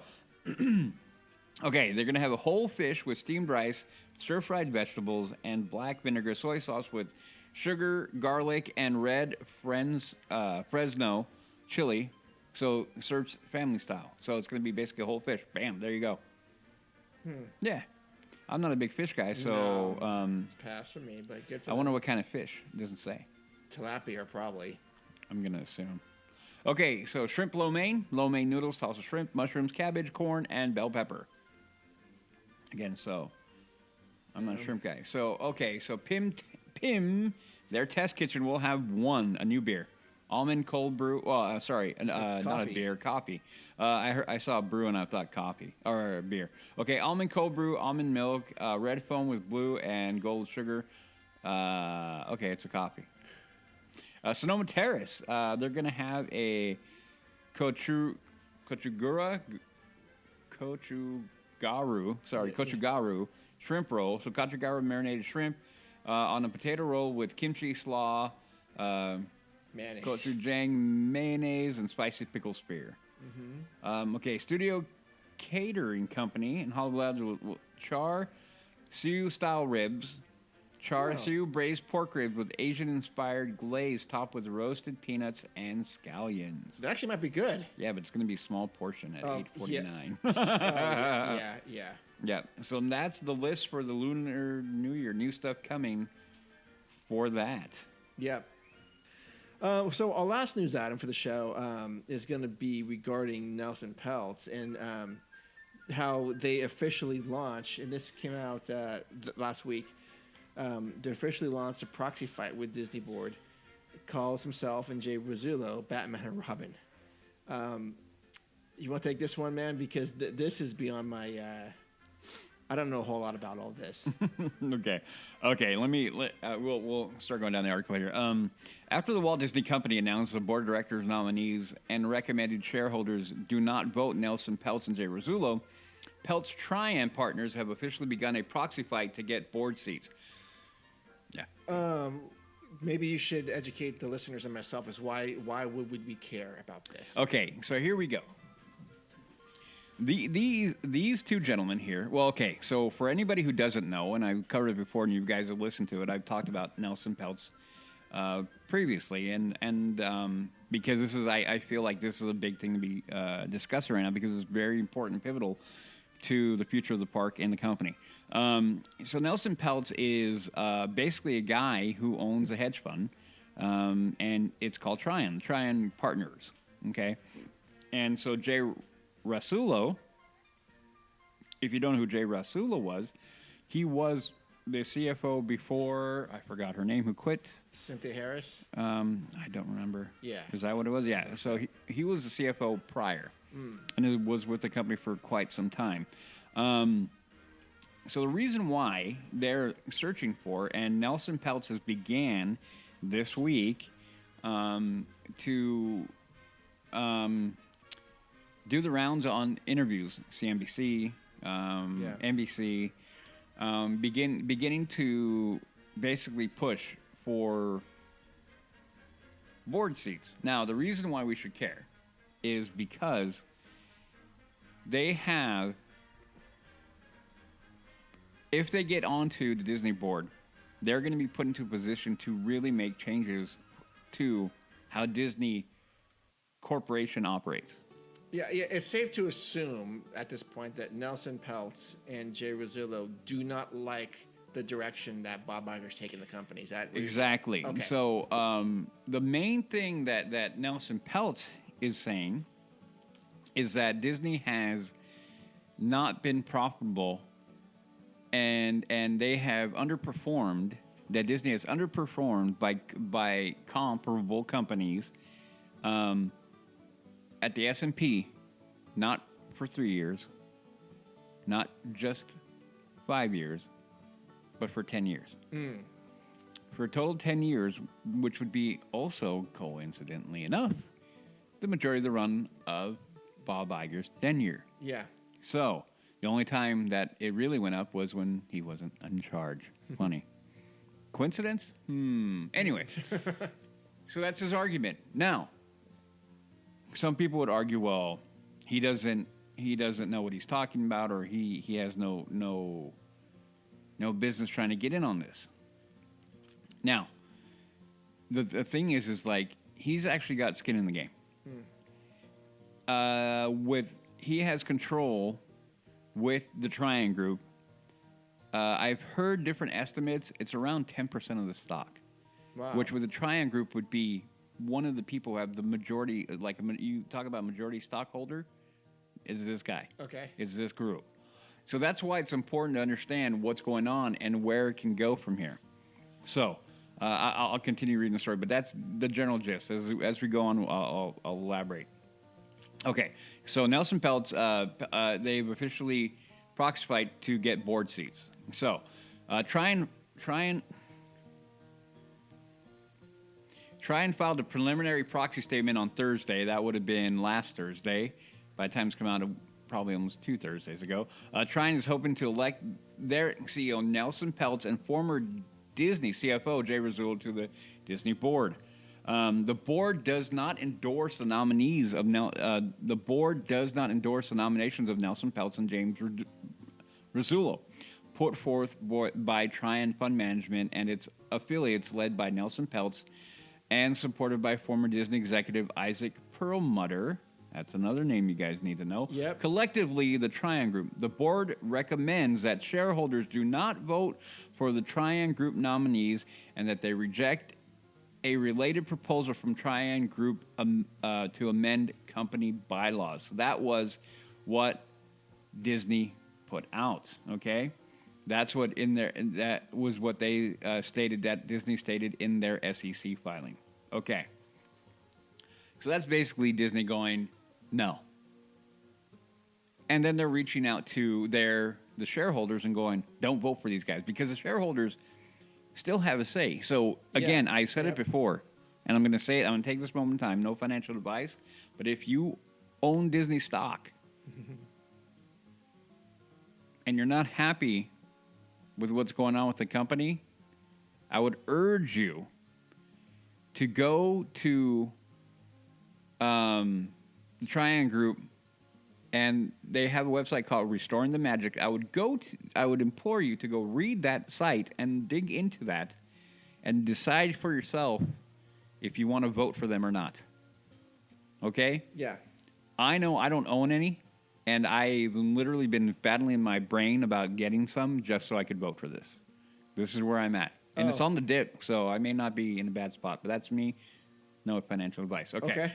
Okay, they're going to have a whole fish with steamed rice, stir-fried vegetables, and black vinegar soy sauce with sugar, garlic, and red Fresno chili. So served family style. So it's going to be basically a whole fish. Bam, there you go. Yeah. I'm not a big fish guy, so It's pass for me, but good for I wonder what kind of fish. It doesn't say. tilapia probably. I'm going to assume. Okay, so shrimp lo mein noodles, salsa shrimp, mushrooms, cabbage, corn, and bell pepper. Again, so I'm not a shrimp guy. So, okay, so Pim, their test kitchen will have a new beer. Almond cold brew. Well, sorry, not a coffee. beer, coffee. I saw a brew and I thought coffee or beer. Okay, almond cold brew, almond milk, red foam with blue and gold sugar. Okay, it's a coffee. Sonoma Terrace. They're gonna have a kochugaru shrimp roll. So kochugaru marinated shrimp on a potato roll with kimchi slaw. Mayonnaise. Gochujang mayonnaise and spicy pickle spear. Okay, Studio Catering Company in Hollywood will char siu style ribs, char siu braised pork ribs with Asian-inspired glaze topped with roasted peanuts and scallions. That actually might be good. Yeah, but it's going to be a small portion at $8.49. Yeah. Yeah, so that's the list for the Lunar New Year. New stuff coming for that. Yep. So our last news item for the show is going to be regarding Nelson Peltz and how they officially launched, and this came out last week. They officially launched a proxy fight with Disney Board. Calls himself and Jay Rizzullo Batman and Robin. You want to take this one, man? Because this is beyond my. I don't know a whole lot about all this. Okay. We'll start going down the article here. After the Walt Disney Company announced the board of directors nominees and recommended shareholders do not vote Nelson Peltz and Jay Rizzullo, Peltz Trian partners have officially begun a proxy fight to get board seats. Yeah. Maybe you should educate the listeners and myself as why would we care about this? Okay, so here we go. These two gentlemen here. Well, okay. So for anybody who doesn't know, and I've covered it before, and you guys have listened to it, I've talked about Nelson Peltz previously, and because this is, I feel like this is a big thing to be discussed right now because it's very important and pivotal to the future of the park and the company. So Nelson Peltz is basically a guy who owns a hedge fund, and it's called Trian Partners. Okay, and so Jay Rizzullo, if you don't know who Jay Rizzullo was, he was the CFO before, I forgot her name, who quit. Cynthia Harris? I don't remember. Yeah. Is that what it was? Yeah. So he was the CFO prior, and it was with the company for quite some time. So the reason why they're searching for, and Nelson Peltz has began this week to do the rounds on interviews, CNBC, NBC, beginning to basically push for board seats. Now, the reason why we should care is because they have, if they get onto the Disney board, they're going to be put into a position to really make changes to how Disney Corporation operates. Yeah, it's safe to assume at this point that Nelson Peltz and Jay Rizzullo do not like the direction that Bob Iger's taking the company. Is that Exactly. Okay. So the main thing that Nelson Peltz is saying is that Disney has not been profitable, and they have underperformed. That Disney has underperformed by comparable companies at the S&P, not for 3 years, not just 5 years, but for 10 years. For a total of 10 years, which would be also, coincidentally enough, the majority of the run of Bob Iger's tenure. Yeah. So the only time that it really went up was when he wasn't in charge. Funny. Coincidence? Anyway. So that's his argument. Now, some people would argue, well, he doesn't know what he's talking about, or he has no business trying to get in on this. Now, the thing is like, he's actually got skin in the game. He has control with the Trian Group. I've heard different estimates. It's around 10% of the stock, Wow. which with the Trian Group would be one of the people who have the majority. Like, you talk about majority stockholder, is this guy. Okay. Is this group. So that's why it's important to understand what's going on and where it can go from here. So I'll continue reading the story, but that's the general gist. As we go on, I'll elaborate. Okay, so Nelson Peltz, they've officially proxy fight to get board seats. So Trian filed a preliminary proxy statement on Thursday. That would have been last Thursday. By the time it's come out, probably almost 2 Thursdays ago. Trian is hoping to elect their CEO, Nelson Peltz, and former Disney CFO, Jay Rizzullo, to the Disney board. The board does not endorse the nominees of the board does not endorse the nominations of Nelson Peltz and James Rizzullo, put forth by Trian Fund Management and its affiliates, led by Nelson Peltz and supported by former Disney executive Isaac Perlmutter. That's another name you guys need to know. Yep. Collectively, the Trian Group. The board recommends that shareholders do not vote for the Trian Group nominees and that they reject a related proposal from Trian Group to amend company bylaws. So that was what Disney put out, okay? That's what in there, that was what they stated, that Disney stated in their SEC filing. Okay. So that's basically Disney going, no. And then they're reaching out to the shareholders and going, don't vote for these guys, because the shareholders still have a say. So again, I said it before, and I'm going to say it. I'm going to take this moment in time. No financial advice, but if you own Disney stock and you're not happy with what's going on with the company, I would urge you to go to the Trian Group, and they have a website called Restoring the Magic. I would implore you to go read that site and dig into that and decide for yourself if you want to vote for them or not. Okay? Yeah. I know I don't own any, and I've literally been battling in my brain about getting some just so I could vote for this. This is where I'm at. And it's on the dip, so I may not be in a bad spot, but that's me. No financial advice. Okay.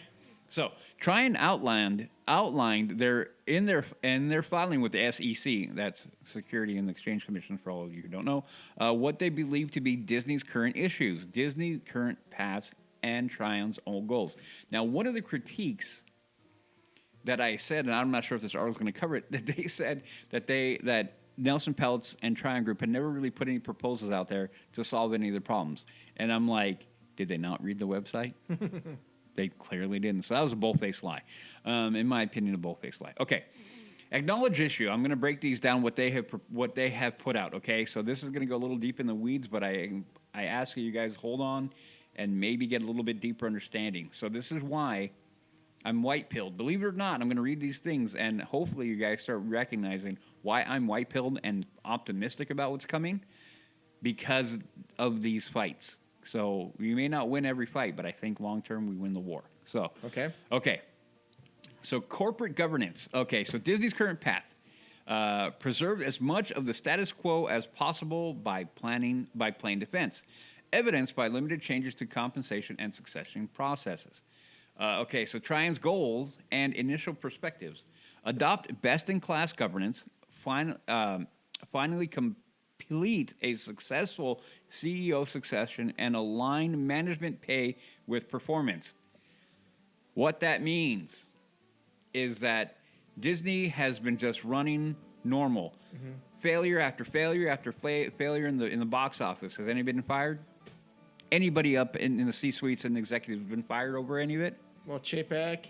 So, Trian outlined in their filing with the SEC, that's Security and Exchange Commission for all of you who don't know, what they believe to be Disney's current issues, Disney's current past, and Trian's old goals. Now, one of the critiques that I said, and I'm not sure if this article is going to cover it, that they said that Nelson Peltz and Trian Group had never really put any proposals out there to solve any of the problems. And I'm like, did they not read the website? They clearly didn't. So that was a bold-faced lie. In my opinion, a bold-faced lie. Okay. Acknowledge issue. I'm going to break these down, what they have put out, okay? So this is going to go a little deep in the weeds, but I ask you guys hold on and maybe get a little bit deeper understanding. So this is why I'm white-pilled. Believe it or not, I'm going to read these things, and hopefully you guys start recognizing why I'm white-pilled and optimistic about what's coming, because of these fights. So we may not win every fight, but I think long term we win the war. So Okay. So corporate governance. Okay, so Disney's current path. Preserve as much of the status quo as possible by playing defense, evidenced by limited changes to compensation and succession processes. Okay, so Trian's goals and initial perspectives. Adopt best-in-class governance, finally complete a successful CEO succession, and align management pay with performance. What that means is that Disney has been just running normal. Failure after failure after failure in the box office. Has anybody been fired? Anybody up in the C-suites and executives been fired over any of it? Well, Chapek.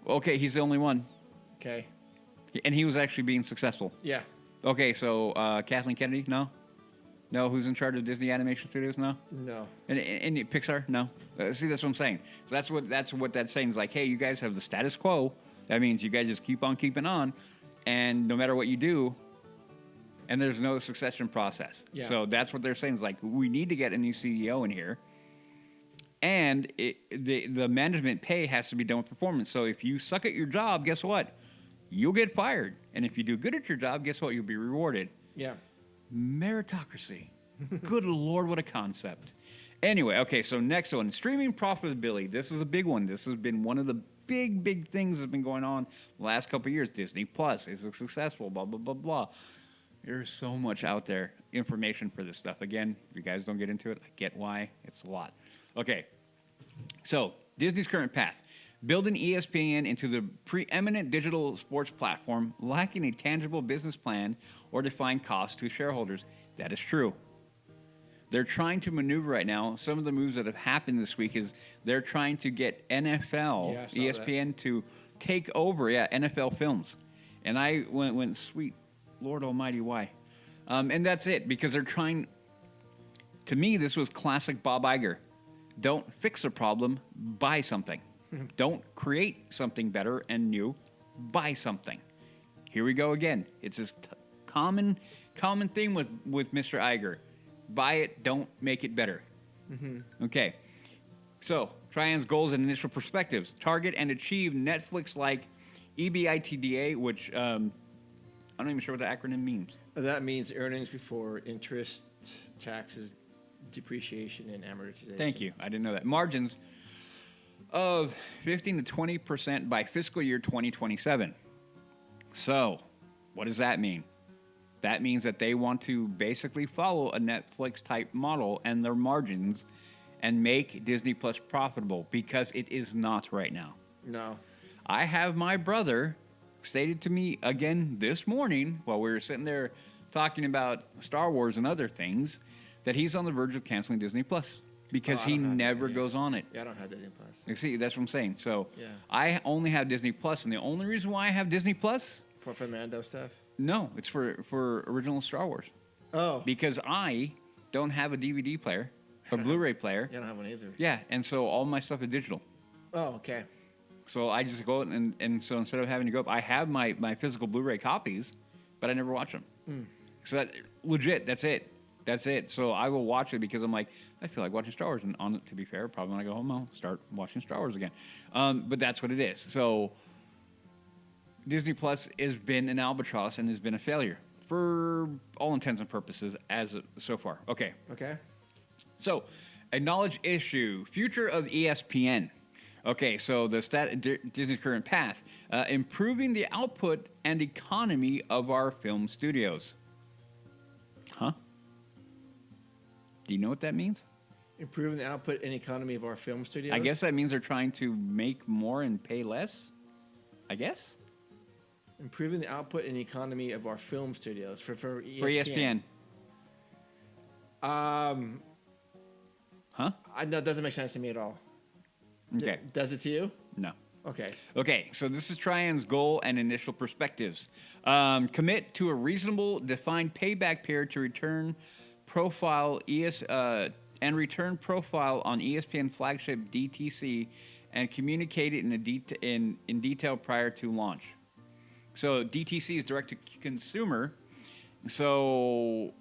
Okay, he's the only one. Okay. And he was actually being successful. Yeah. Okay, so Kathleen Kennedy? No? No, who's in charge of Disney Animation Studios? No? No. And Pixar? No? See, that's what I'm saying. So that's what that's saying is like, hey, you guys have the status quo. That means you guys just keep on keeping on, and no matter what you do, and there's no succession process. Yeah. So that's what they're saying is like, we need to get a new CEO in here, and the management pay has to be done with performance. So if you suck at your job, guess what? You'll get fired. And if you do good at your job, guess what? You'll be rewarded. Yeah. Meritocracy. Good Lord, what a concept. Anyway, okay, so next one, streaming profitability. This is a big one. This has been one of the big things that have been going on the last couple of years. Disney Plus is successful, blah, blah, blah, blah. There's so much out there, information for this stuff. Again, if you guys don't get into it, I get why. It's a lot. Okay, so Disney's current path. Building ESPN into the preeminent digital sports platform, lacking a tangible business plan or defined cost to shareholders. That is true. They're trying to maneuver right now. Some of the moves that have happened this week is they're trying to get NFL, ESPN, to take over, NFL Films. And I went, sweet Lord Almighty, why? And that's it, because they're trying. To me, this was classic Bob Iger. Don't fix a problem, buy something. Don't create something better and new, buy something. Here we go again. It's this common theme with Mr. Iger. Buy it, don't make it better. Okay. So, Trian's goals and initial perspectives. Target and achieve Netflix-like EBITDA, which I'm not even sure what the acronym means. That means earnings before interest, taxes, depreciation, and amortization. Thank you. I didn't know that. Margins of 15 to 20% by fiscal year 2027. So, what does that mean? That means that they want to basically follow a Netflix-type model and their margins and make Disney Plus profitable, because it is not right now. No. I have my brother stated to me again this morning while we were sitting there talking about Star Wars and other things that he's on the verge of canceling Disney Plus because he never goes on it. Yeah, I don't have Disney Plus. You see, that's what I'm saying. So Yeah. I only have Disney Plus, and the only reason why I have Disney Plus, For the Mando stuff? no, it's for original Star Wars. Oh. Because I don't have a DVD player, a Blu-ray player. Yeah, I don't have one either. Yeah, and so all my stuff is digital. Oh, okay. So I just go out and so instead of having to go up, I have my physical Blu-ray copies, but I never watch them. So that legit, that's it. That's it. So I will watch it because I'm like, I feel like watching Star Wars. And to be fair, probably when I go home, I'll start watching Star Wars again. But that's what it is. So Disney Plus has been an albatross and has been a failure for all intents and purposes so far. Okay. Okay. So, acknowledge issue. Future of ESPN. Okay, so the Disney's current path. Improving the output and economy of our film studios. Huh? Do you know what that means? Improving the output and economy of our film studios? I guess that means they're trying to make more and pay less. I guess? Improving the output and economy of our film studios for ESPN. For ESPN. Huh? That doesn't make sense to me at all. Okay. Does it to you? No. Okay. Okay, so this is Trian's goal and initial perspectives. Commit to a reasonable, defined payback period to return profile and return profile on ESPN flagship DTC and communicate it in detail prior to launch. So DTC is direct to consumer. So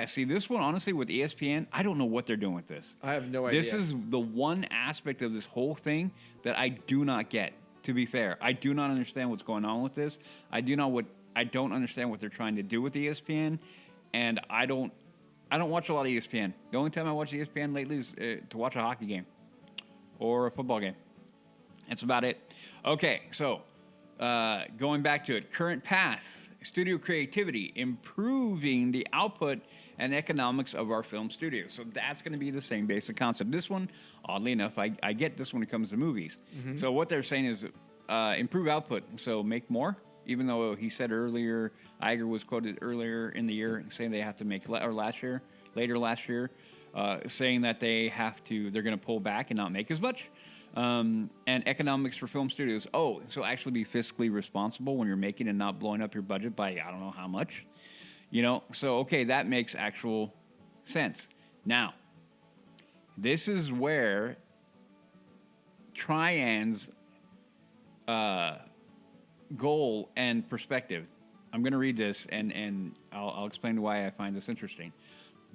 See, this one, honestly, with ESPN, I don't know what they're doing with this. I have no idea. This is the one aspect of this whole thing that I do not get, to be fair. I do not understand what's going on with this. I don't understand what they're trying to do with ESPN, and I don't watch a lot of ESPN. The only time I watch ESPN lately is to watch a hockey game or a football game. That's about it. Okay, so going back to it, current path, studio creativity, improving the output and economics of our film studios. So that's going to be the same basic concept. This one, oddly enough, I get this when it comes to movies. Mm-hmm. So what they're saying is improve output, so make more. Even though he said earlier, Iger was quoted earlier in the year saying they have to make, or later last year, saying that they're going to pull back and not make as much. And economics for film studios. Oh, so actually be fiscally responsible when you're making and not blowing up your budget by I don't know how much. So, okay, that makes actual sense. Now, this is where Trian's goal and perspective. I'm going to read this, and I'll explain why I find this interesting.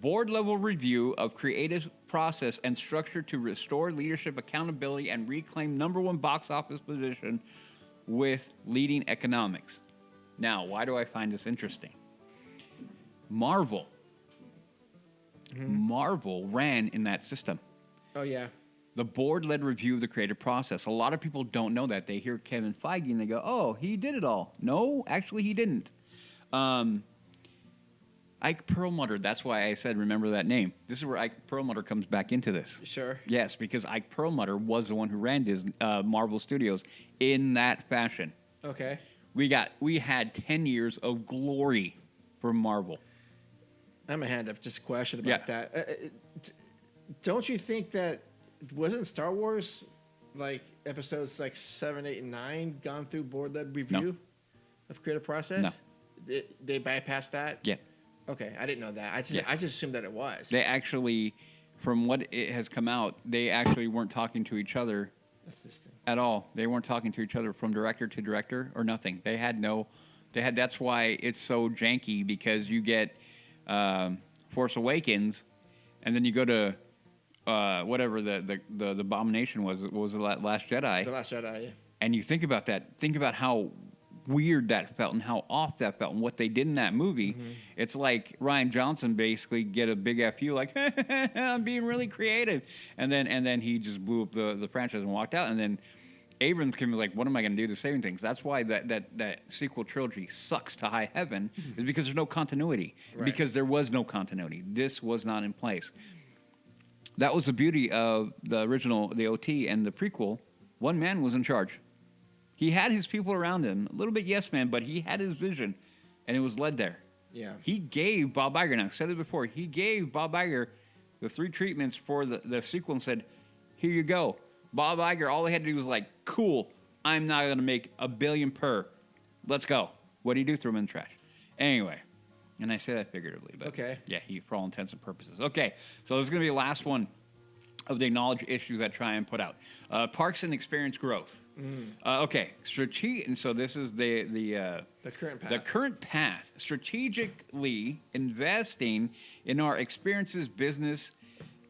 Board level review of creative process and structure to restore leadership accountability and reclaim #1 box office position with leading economics. Now, why do I find this interesting? Marvel ran in that system. Oh, yeah. The board-led review of the creative process. A lot of people don't know that. They hear Kevin Feige and they go, oh, he did it all. No, actually he didn't. Ike Perlmutter, that's why I said remember that name. This is where Ike Perlmutter comes back into this. Sure. Yes, because Ike Perlmutter was the one who ran Marvel Studios in that fashion. Okay. We had 10 years of glory for Marvel. I'm going to hand up just a question about that. Don't you think that wasn't Star Wars like episodes like 7, 8, and 9 gone through board-led review of creative process? No. They bypassed that? Yeah. Okay, I didn't know that. I just assumed that it was. They actually, from what it has come out, they actually weren't talking to each other. That's this thing. At all. They weren't talking to each other from director to director or nothing. That's why it's so janky, because you get Force Awakens, and then you go to whatever the abomination was. What was the Last Jedi? The Last Jedi, yeah. And you think about that. Think about how weird that felt and how off that felt and what they did in that movie. Mm-hmm. It's like Rian Johnson basically get a big FU like, I'm being really creative. And then he just blew up the franchise and walked out. And then Abrams came and was like, what am I going to do to saving things? That's why that sequel trilogy sucks to high heaven, is because there's no continuity. Right. Because there was no continuity. This was not in place. That was the beauty of the original, the OT, and the prequel. One man was in charge. He had his people around him, a little bit yes man, but he had his vision, and it was led there. Yeah. He gave Bob Iger, and I've said it before, he gave Bob Iger the 3 treatments for the sequel and said, here you go. Bob Iger, all he had to do was like, cool, I'm not going to make $1 billion per. Let's go. What do you do? Throw him in the trash. Anyway, and I say that figuratively, but okay. Yeah, for all intents and purposes. Okay, so this is going to be the last one of the acknowledged issues that try and put out. Parks and experience growth. Okay, and so this is the current path. The current path. Strategically investing in our experiences, business,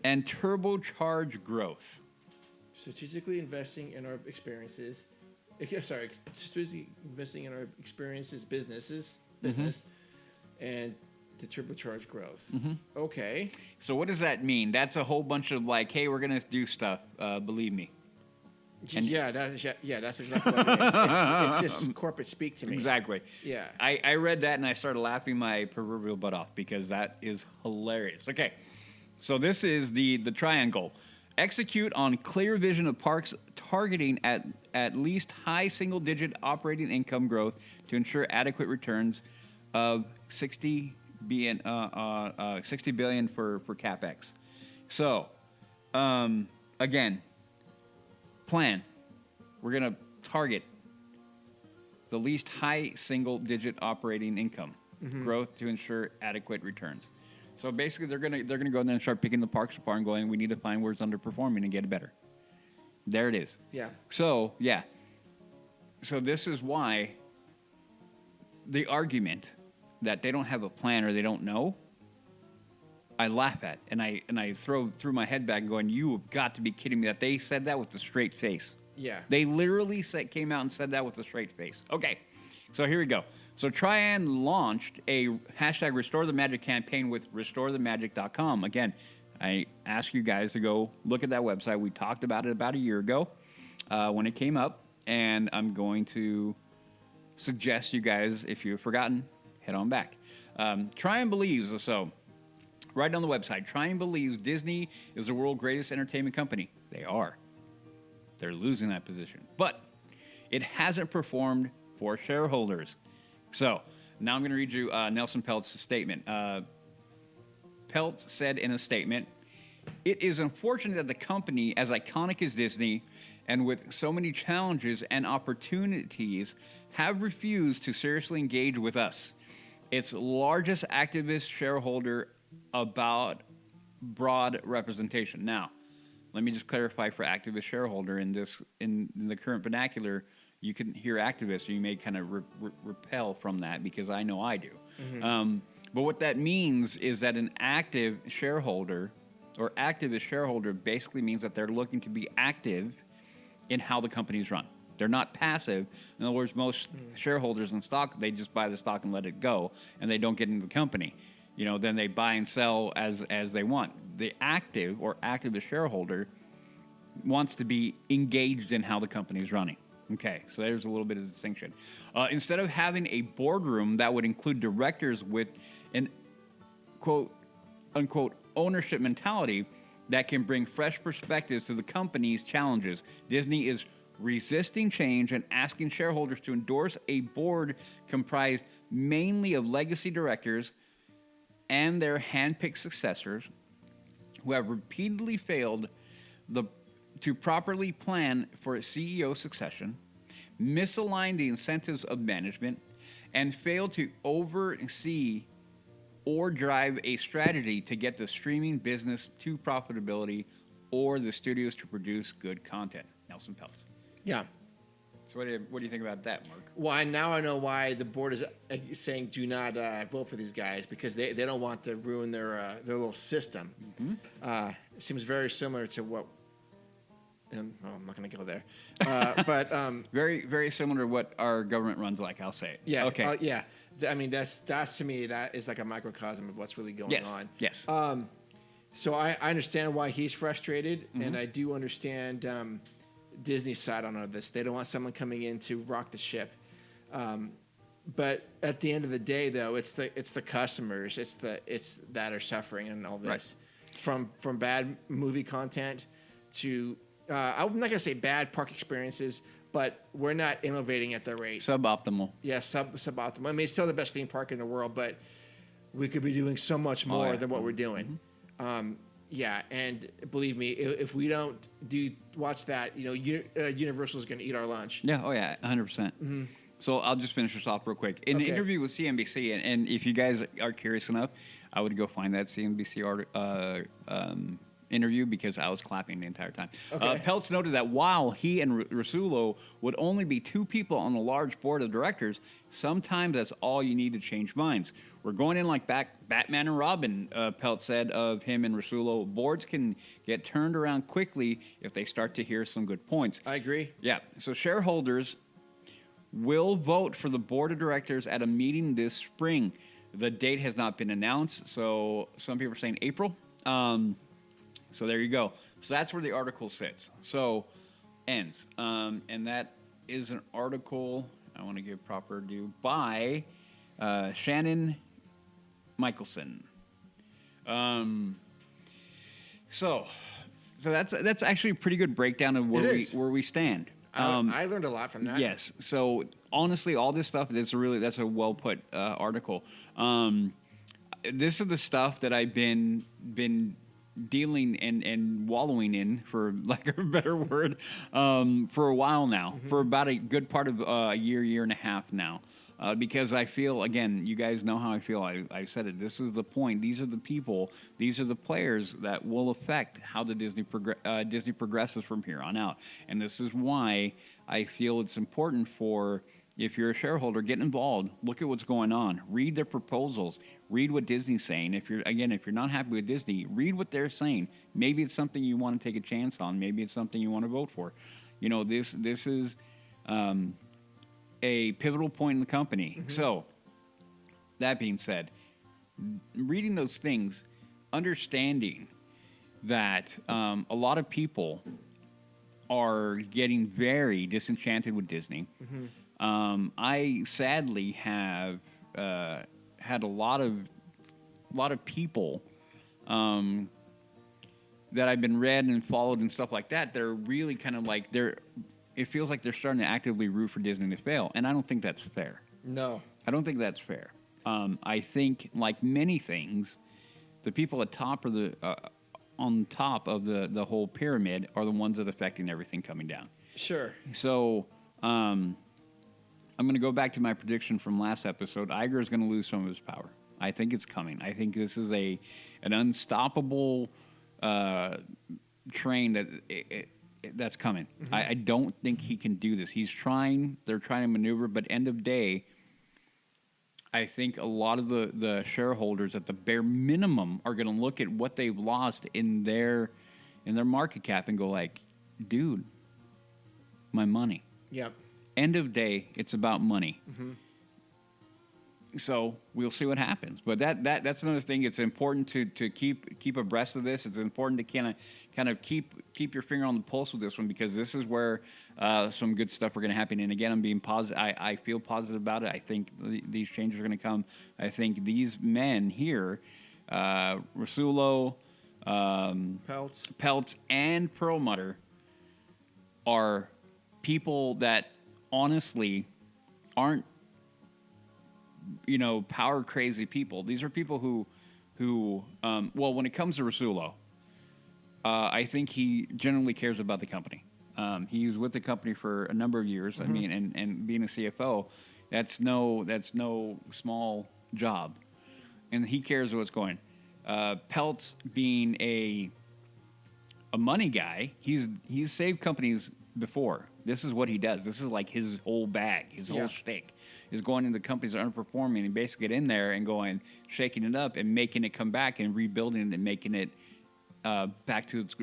and turbocharge growth. Strategically investing in our experiences. Strategically investing in our experiences, business, and to turbocharge growth. Mm-hmm. Okay. So what does that mean? That's a whole bunch of like, hey, we're gonna do stuff. Believe me. And that's exactly what it is. It's just corporate speak to me. Exactly. Yeah. I read that and I started laughing my proverbial butt off because that is hilarious. Okay, so this is the triangle. Execute on clear vision of parks targeting at least high single-digit operating income growth to ensure adequate returns of $60 billion for CapEx. So, again, plan. We're going to target the least high single-digit operating income growth to ensure adequate returns. So basically, they're gonna go in there and start picking the parks apart and going, we need to find where it's underperforming and get it better. There it is. Yeah. So So this is why the argument that they don't have a plan or they don't know I laugh at, and I through my head back, going, "You have got to be kidding me!" That they said that with a straight face. Yeah. They literally came out and said that with a straight face. Okay, so here we go. So Tiana launched a hashtag Restore the Magic campaign with RestoreTheMagic.com. Again, I ask you guys to go look at that website. We talked about it about a year ago when it came up, and I'm going to suggest you guys, if you've forgotten, head on back. Tiana believes, so right on the website, Tiana believes Disney is the world's greatest entertainment company. They are. They're losing that position. But it hasn't performed for shareholders. So now I'm going to read you Nelson Peltz's statement. Peltz said in a statement, "It is unfortunate that the company, as iconic as Disney, and with so many challenges and opportunities, have refused to seriously engage with us, its largest activist shareholder, about broad representation." Now, let me just clarify for activist shareholder in the current vernacular. You can hear activist, or you may kind of repel from that, because I know I do. But what that means is that an active shareholder or activist shareholder basically means that they're looking to be active in how the company's run. They're not passive. In other words, most shareholders in stock, they just buy the stock and let it go, and they don't get into the company. Then they buy and sell as they want. The active or activist shareholder wants to be engaged in how the company's running. Okay, so there's a little bit of distinction. Instead of having a boardroom that would include directors with an quote unquote ownership mentality that can bring fresh perspectives to the company's challenges, Disney is resisting change and asking shareholders to endorse a board comprised mainly of legacy directors and their handpicked successors who have repeatedly failed to properly plan for a CEO succession, misalign the incentives of management, and fail to oversee or drive a strategy to get the streaming business to profitability or the studios to produce good content. Nelson Peltz. Yeah. So what do you think about that, Mark? Well, now I know why the board is saying do not vote for these guys, because they don't want to ruin their little system. It seems very similar to what. I'm not going to go there, but very, very similar to what our government runs like. I'll say it. Yeah. Okay. Yeah. I mean, that's to me, that is like a microcosm of what's really going on. Yes. So I understand why he's frustrated, and I do understand Disney's side on all this. They don't want someone coming in to rock the ship. But at the end of the day, though, it's the customers, it's that are suffering and all this, from bad movie content to I'm not gonna say bad park experiences, but we're not innovating at the rate. Suboptimal. Yeah, suboptimal. I mean, it's still the best theme park in the world, but we could be doing so much more than what we're doing. Yeah, and believe me, if we don't watch that, Universal is going to eat our lunch. Yeah. Oh yeah. 100%. So I'll just finish this off real quick. In the interview with CNBC, and if you guys are curious enough, I would go find that CNBC interview, because I was clapping the entire time. Peltz noted that while he and Rasulo would only be two people on a large board of directors, sometimes that's all you need to change minds. We're going in like Batman and Robin, Peltz said of him and Rasulo. Boards can get turned around quickly if they start to hear some good points. I agree. Yeah. So shareholders will vote for the board of directors at a meeting this spring. The date has not been announced, so some people are saying April. So there you go. So that's where the article sits. So ends. And that is an article, I want to give proper due, by Shannon Michelson. So that's actually a pretty good breakdown of where we stand. I learned a lot from that. Yes. So honestly, all this stuff, that's a well put article. This is the stuff that I've been dealing and wallowing in, for lack of a better word, for a while now, for about a good part of a year and a half now. Because I feel, again, you guys know how I feel. I said it. This is the point. These are the people. These are the players that will affect how the Disney progresses from here on out. And this is why I feel it's important for if you're a shareholder, get involved. Look at what's going on. Read their proposals. Read what Disney's saying. If you're not happy with Disney, read what they're saying. Maybe it's something you want to take a chance on. Maybe it's something you want to vote for. You know, this is a pivotal point in the company. Mm-hmm. So, that being said, reading those things, understanding that a lot of people are getting very disenchanted with Disney. Mm-hmm. I sadly have had a lot of people that I've been read and followed and stuff like that. They're really kind of like it feels like they're starting to actively root for Disney to fail, and I don't think that's fair. No. I don't think that's fair. I think, like many things, the people at top of on top of the whole pyramid are the ones that are affecting everything coming down. Sure. So, I'm going to go back to my prediction from last episode. Iger is going to lose some of his power. I think it's coming. I think this is an unstoppable train that's coming. Mm-hmm. I don't think he can do this. They're trying to maneuver, but end of day, I think a lot of the shareholders at the bare minimum are going to look at what they've lost in their market cap and go like, dude, my money. Yep. End of day, it's about money. Mm-hmm. So we'll see what happens. But that's another thing. It's important to keep abreast of this. It's important to kind of keep your finger on the pulse with this one, because this is where some good stuff are going to happen. And again, I'm being positive. I feel positive about it. I think these changes are going to come. I think these men here, Rasulo, Peltz, and Perlmutter, are people that honestly aren't, power crazy people. These are people who when it comes to Rasulo, I think he generally cares about the company. He was with the company for a number of years. Mm-hmm. I mean, and being a CFO, that's no small job, and he cares what's going. Peltz, being a money guy, he's saved companies before. This is what he does. This is like his whole bag, his whole shtick, is going into companies that are underperforming and basically get in there and going, shaking it up and making it come back and rebuilding it and making it back to its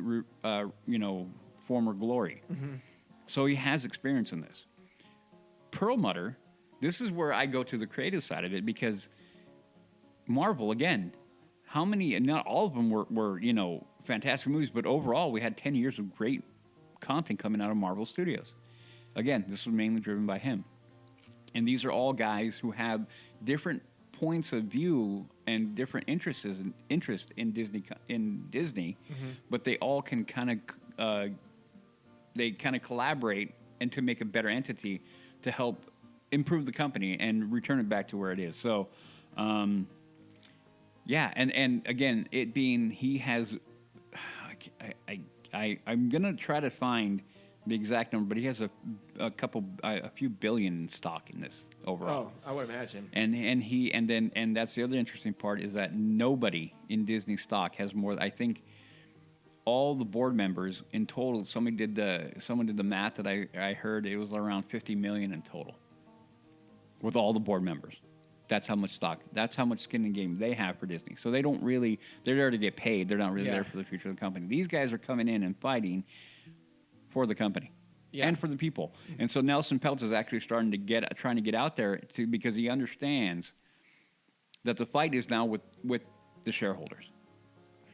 former glory. Mm-hmm. So he has experience in this. Perlmutter, this is where I go to the creative side of it, because Marvel, again, how many, not all of them were fantastic movies, but overall we had 10 years of great content coming out of Marvel Studios. Again, this was mainly driven by him. And these are all guys who have different points of view and different interest in Disney, mm-hmm. but they all can kind of collaborate and to make a better entity to help improve the company and return it back to where it is. So, and again, it being he has, I'm gonna try to find the exact number, but he has a few billion in stock in this overall. Oh, I would imagine. And that's the other interesting part, is that nobody in Disney stock has more. I think all the board members in total. Someone did the math that I heard. It was around 50 million in total with all the board members. That's how much stock. That's how much skin in the game they have for Disney. So they don't really. They're there to get paid. They're not really there for the future of the company. These guys are coming in and fighting for the company and for the people. Mm-hmm. And so Nelson Peltz is actually trying to get out there because he understands that the fight is now with the shareholders.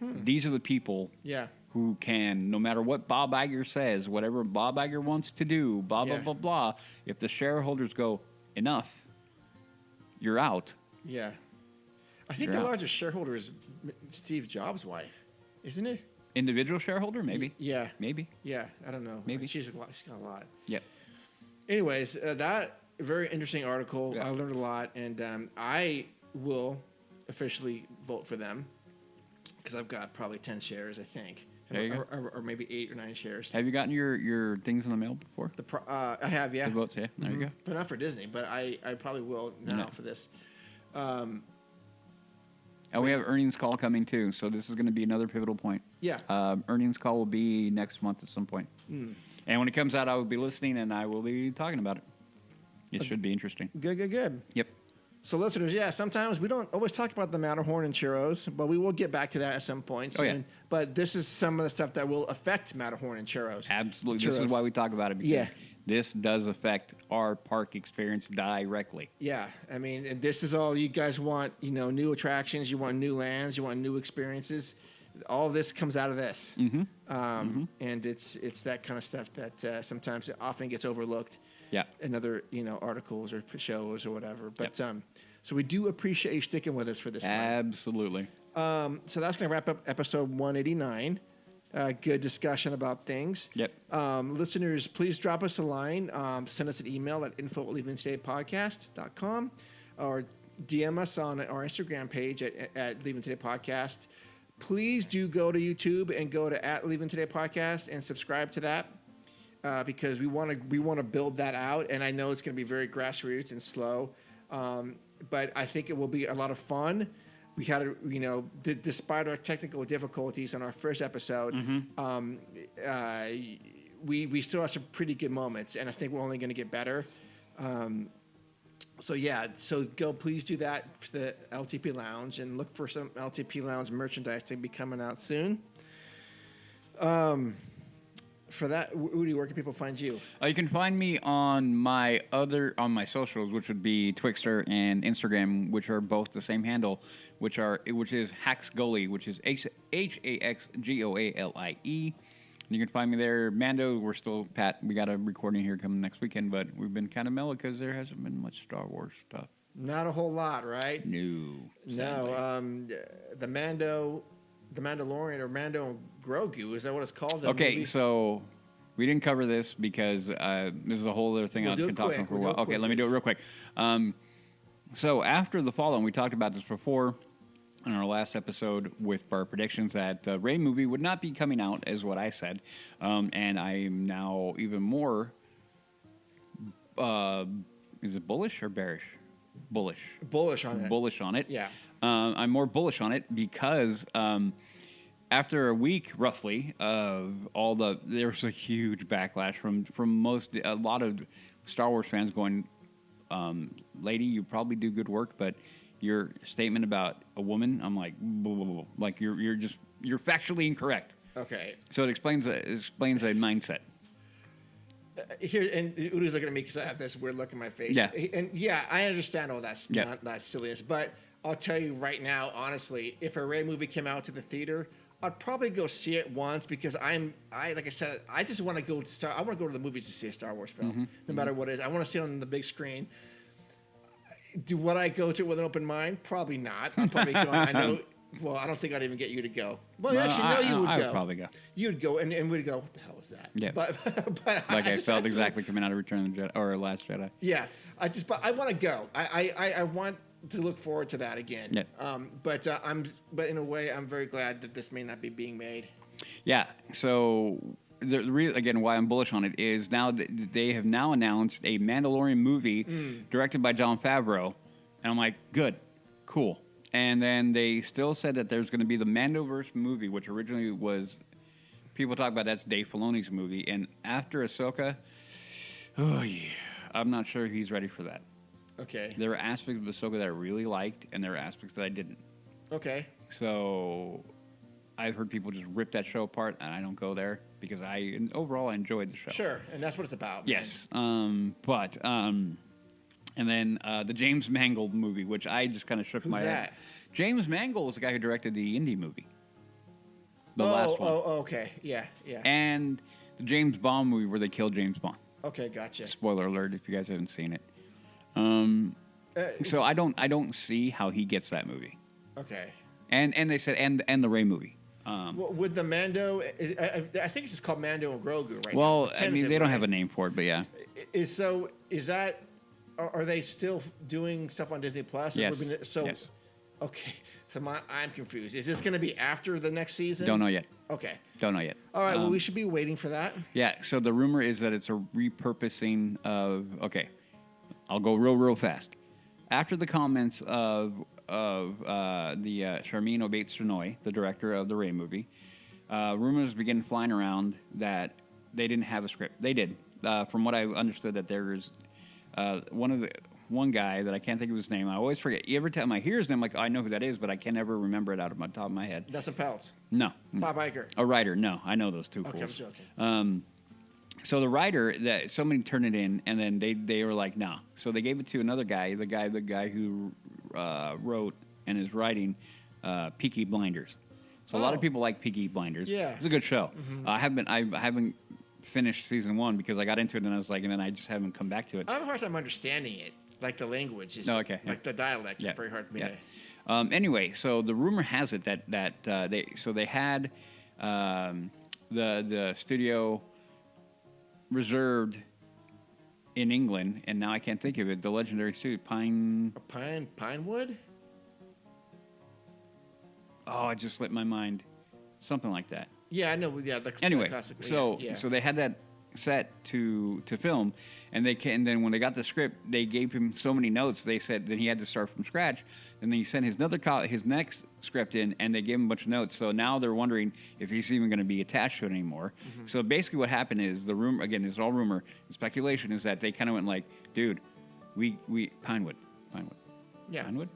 These are the people who can, no matter what Bob Iger says, whatever Bob Iger wants to do, blah, blah, blah, blah, if the shareholders go, enough, you're out. Yeah. I think the largest shareholder is Steve Jobs' wife, isn't it? Individual shareholder, maybe. Yeah. Maybe. Yeah, I don't know. Maybe. She's got a lot. Yep. Anyways, that very interesting article. Yeah. I learned a lot, and I will officially vote for them because I've got probably 10 shares, I think. There you go. Or maybe 8 or 9 shares. Have you gotten your things in the mail before? I have, yeah. The votes, yeah. There you go. But not for Disney, but I probably will now for this. And we have earnings call coming too, so this is going to be another pivotal point. Yeah. Earnings call will be next month at some point. And when it comes out, I will be listening and I will be talking about it. It should be interesting. Good. Yep. So, listeners, yeah, sometimes we don't always talk about the Matterhorn and churros, but we will get back to that at some point soon. Oh, yeah. But this is some of the stuff that will affect Matterhorn and churros. Absolutely. This is Churros. why we talk about it, because Yeah. this does affect our park experience directly. Yeah, I mean, and this is all you guys want. New attractions. You want new lands. You want new experiences. All this comes out of this, and it's that kind of stuff that sometimes it often gets overlooked. Yeah. In other articles or shows or whatever. But so we do appreciate you sticking with us for this one. Absolutely. So that's going to wrap up episode 189. Good discussion about things. Yep. Listeners, please drop us a line. Send us an email at info@leavingtodaypodcast.com or DM us on our Instagram page at Leaving Today Podcast. Please do go to YouTube and go to @LeavingTodayPodcast and subscribe to that. Because we want to build that out, and I know it's going to be very grassroots and slow, but I think it will be a lot of fun. We had despite our technical difficulties on our first episode, we still have some pretty good moments, and I think we're only going to get better. So please do that for the LTP Lounge and look for some LTP Lounge merchandise to be coming out soon. For that, Udi, where can people find you? You can find me on my socials, which would be Twixter and Instagram, which are both the same handle, which is Haxgoalie, which is HAXGOALIE. You can find me there. Mando, we got a recording here coming next weekend, but we've been kind of mellow because there hasn't been much Star Wars stuff. Not a whole lot, right? No. The Mandalorian or Mando and Grogu, is that what it's called? Okay, so we didn't cover this because this is a whole other thing I was going to talk about for a while. Okay, let me do it real quick. So after the fall, and we talked about this before in our last episode with our predictions that the Rey movie would not be coming out, is what I said. And I am now even more, is it bullish or bearish? Bullish. Bullish on it. Bullish on it. Yeah. I'm more bullish on it because after a week, roughly, of there was a huge backlash from a lot of Star Wars fans going, lady, you probably do good work, but your statement about a woman, I'm like, blah, blah, blah. Like you're factually incorrect. Okay. So it explains a mindset. Here, and Udi's looking at me because I have this weird look in my face. Yeah. And I understand all that silliness, but I'll tell you right now, honestly, if a Rey movie came out to the theater, I'd probably go see it once because like I said, I just want to go to I want to go to the movies to see a Star Wars film, no matter what it is. I want to see it on the big screen. Would I go to it with an open mind? Probably not. I'd probably go. I know. Well, I don't think I'd even get you to go. Well, you would go. I would probably go. You'd go, and we'd go, what the hell was that? Yeah. But like I felt exactly coming out of Return of the Jedi or Last Jedi. Yeah. But I want to go. I want to look forward to that again. Yeah. But in a way, I'm very glad that this may not be being made. Yeah. So again, why I'm bullish on it is now they have now announced a Mandalorian movie directed by Jon Favreau, and I'm like, good, cool. And then they still said that there's going to be the Mandoverse movie, which originally was, people talk about that's Dave Filoni's movie. And after Ahsoka, I'm not sure he's ready for that. Okay. There were aspects of Ahsoka that I really liked, and there were aspects that I didn't. Okay. So I've heard people just rip that show apart, and I don't go there because overall I enjoyed the show. Sure, and that's what it's about. Yes. And then the James Mangold movie, which I just kind of shook my head. James Mangold was the guy who directed the Indy movie. The last one. Oh, okay. Yeah. And the James Bond movie where they killed James Bond. Okay, gotcha. Spoiler alert if you guys haven't seen it. So I don't see how he gets that movie. Okay. And they said and the Rey movie. With the Mando, I think it's just called Mando and Grogu right now. Well, I mean, they don't have a name for it, but yeah. Is that... Are they still doing stuff on Disney Plus? Yes. Yes. Okay. So I'm confused. Is this going to be after the next season? Don't know yet. Okay. Don't know yet. All right. Well, we should be waiting for that. Yeah. So the rumor is that it's a repurposing of. Okay. I'll go real fast. After the comments of Sharmeen Obaid-Chinoy, the director of the Rey movie, rumors began flying around that they didn't have a script. They did. From what I understood, that there's one guy that I can't think of his name. I always forget. Every time I hear his name, I'm like, oh, I know who that is, but I can never remember it out of my top of my head. Nelson Peltz. No. Bob Iger. A writer. No, I know those two Okay, fools. I'm joking. So the writer, that somebody turned it in, and then they were like, no. So they gave it to another guy, the guy who wrote and is writing Peaky Blinders. So a lot of people like Peaky Blinders. Yeah. It's a good show. I haven't finished season 1 because I got into it and I was like, and then I just haven't come back to it. I have a hard time understanding it. Like the language is, Oh, okay, like the dialect is very hard for me to. Anyway, so the rumor has it that they had the studio reserved in England, and now I can't think of it. The legendary studio Pinewood? Oh, it just slipped my mind. Something like that. Yeah, I know. Yeah. Anyway, classic, so yeah. so they had that set to film, and then when they got the script, they gave him so many notes. They said that he had to start from scratch. And then he sent his next script in, and they gave him a bunch of notes. So now they're wondering if he's even going to be attached to it anymore. So basically, what happened is the rumor, again, this is all rumor, speculation, is that they kind of went like, dude, we Pinewood. Yeah. Pinewood.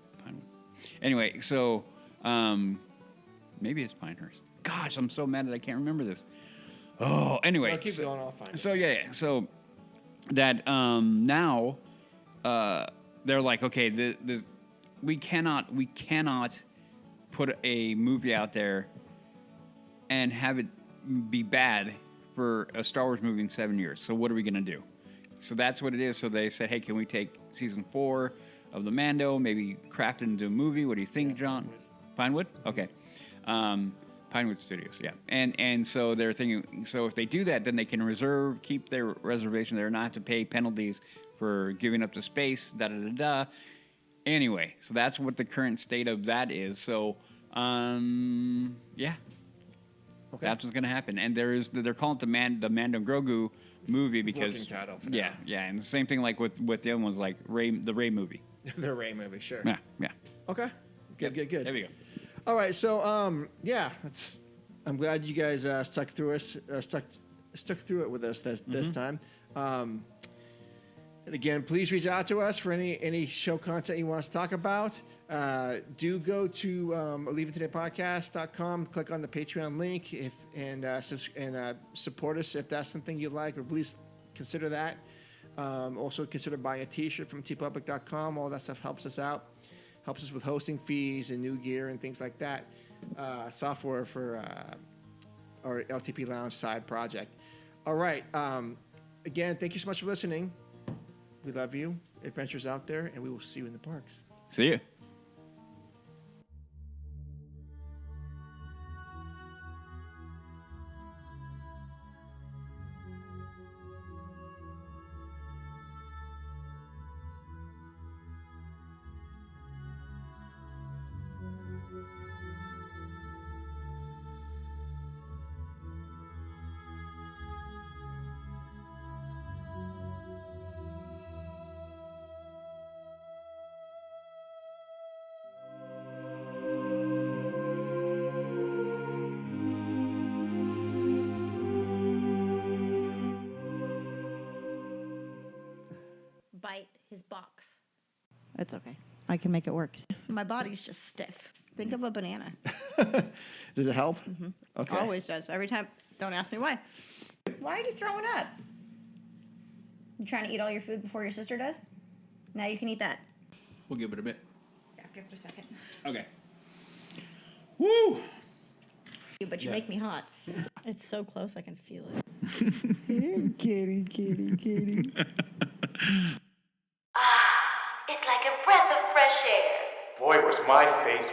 Anyway, so maybe it's Pinehurst. Gosh, I'm so mad that I can't remember this. Oh, anyway. No, keep going. I'll find it. So yeah. So that now they're like, okay, this we cannot put a movie out there and have it be bad for a Star Wars movie in 7 years. So what are we gonna do? So that's what it is. So they said, hey, can we take season 4 of the Mando, maybe craft it into a movie? What do you think, John? Pinewood? Okay. Pinewood Studios, yeah. And so they're thinking, so if they do that, then they can keep their reservation. They're not have to pay penalties for giving up the space, da-da-da-da. Anyway, so that's what the current state of that is. So, yeah. Okay. That's what's going to happen. And they're calling it the Mando Grogu movie because... Working title for yeah, now. yeah. And the same thing like with the other ones, like the Rey movie. The Rey movie, sure. Yeah, yeah. Okay. Good. There we go. All right, so yeah, I'm glad you guys stuck through it with us this time. And again, please reach out to us for any show content you want us to talk about. Do go to leavingtodaypodcast.com, click on the Patreon link and support us if that's something you like, or please consider that. Also consider buying a T-shirt from tpublic.com. All that stuff helps us out. Helps us with hosting fees and new gear and things like that. Software for our LTP Lounge side project. All right. Again, thank you so much for listening. We love you. Adventures out there, and we will see you in the parks. See you. Bite his box. It's okay. I can make it work. My body's just stiff. Think of a banana. Does it help? Mm-hmm. Okay. Always does. Every time. Don't ask me why. Why are you throwing up? You trying to eat all your food before your sister does? Now you can eat that. We'll give it a bit. Yeah, give it a second. Okay. Woo! But you make me hot. It's so close, I can feel it. Kitty. It's like a breath of fresh air. Boy, was my face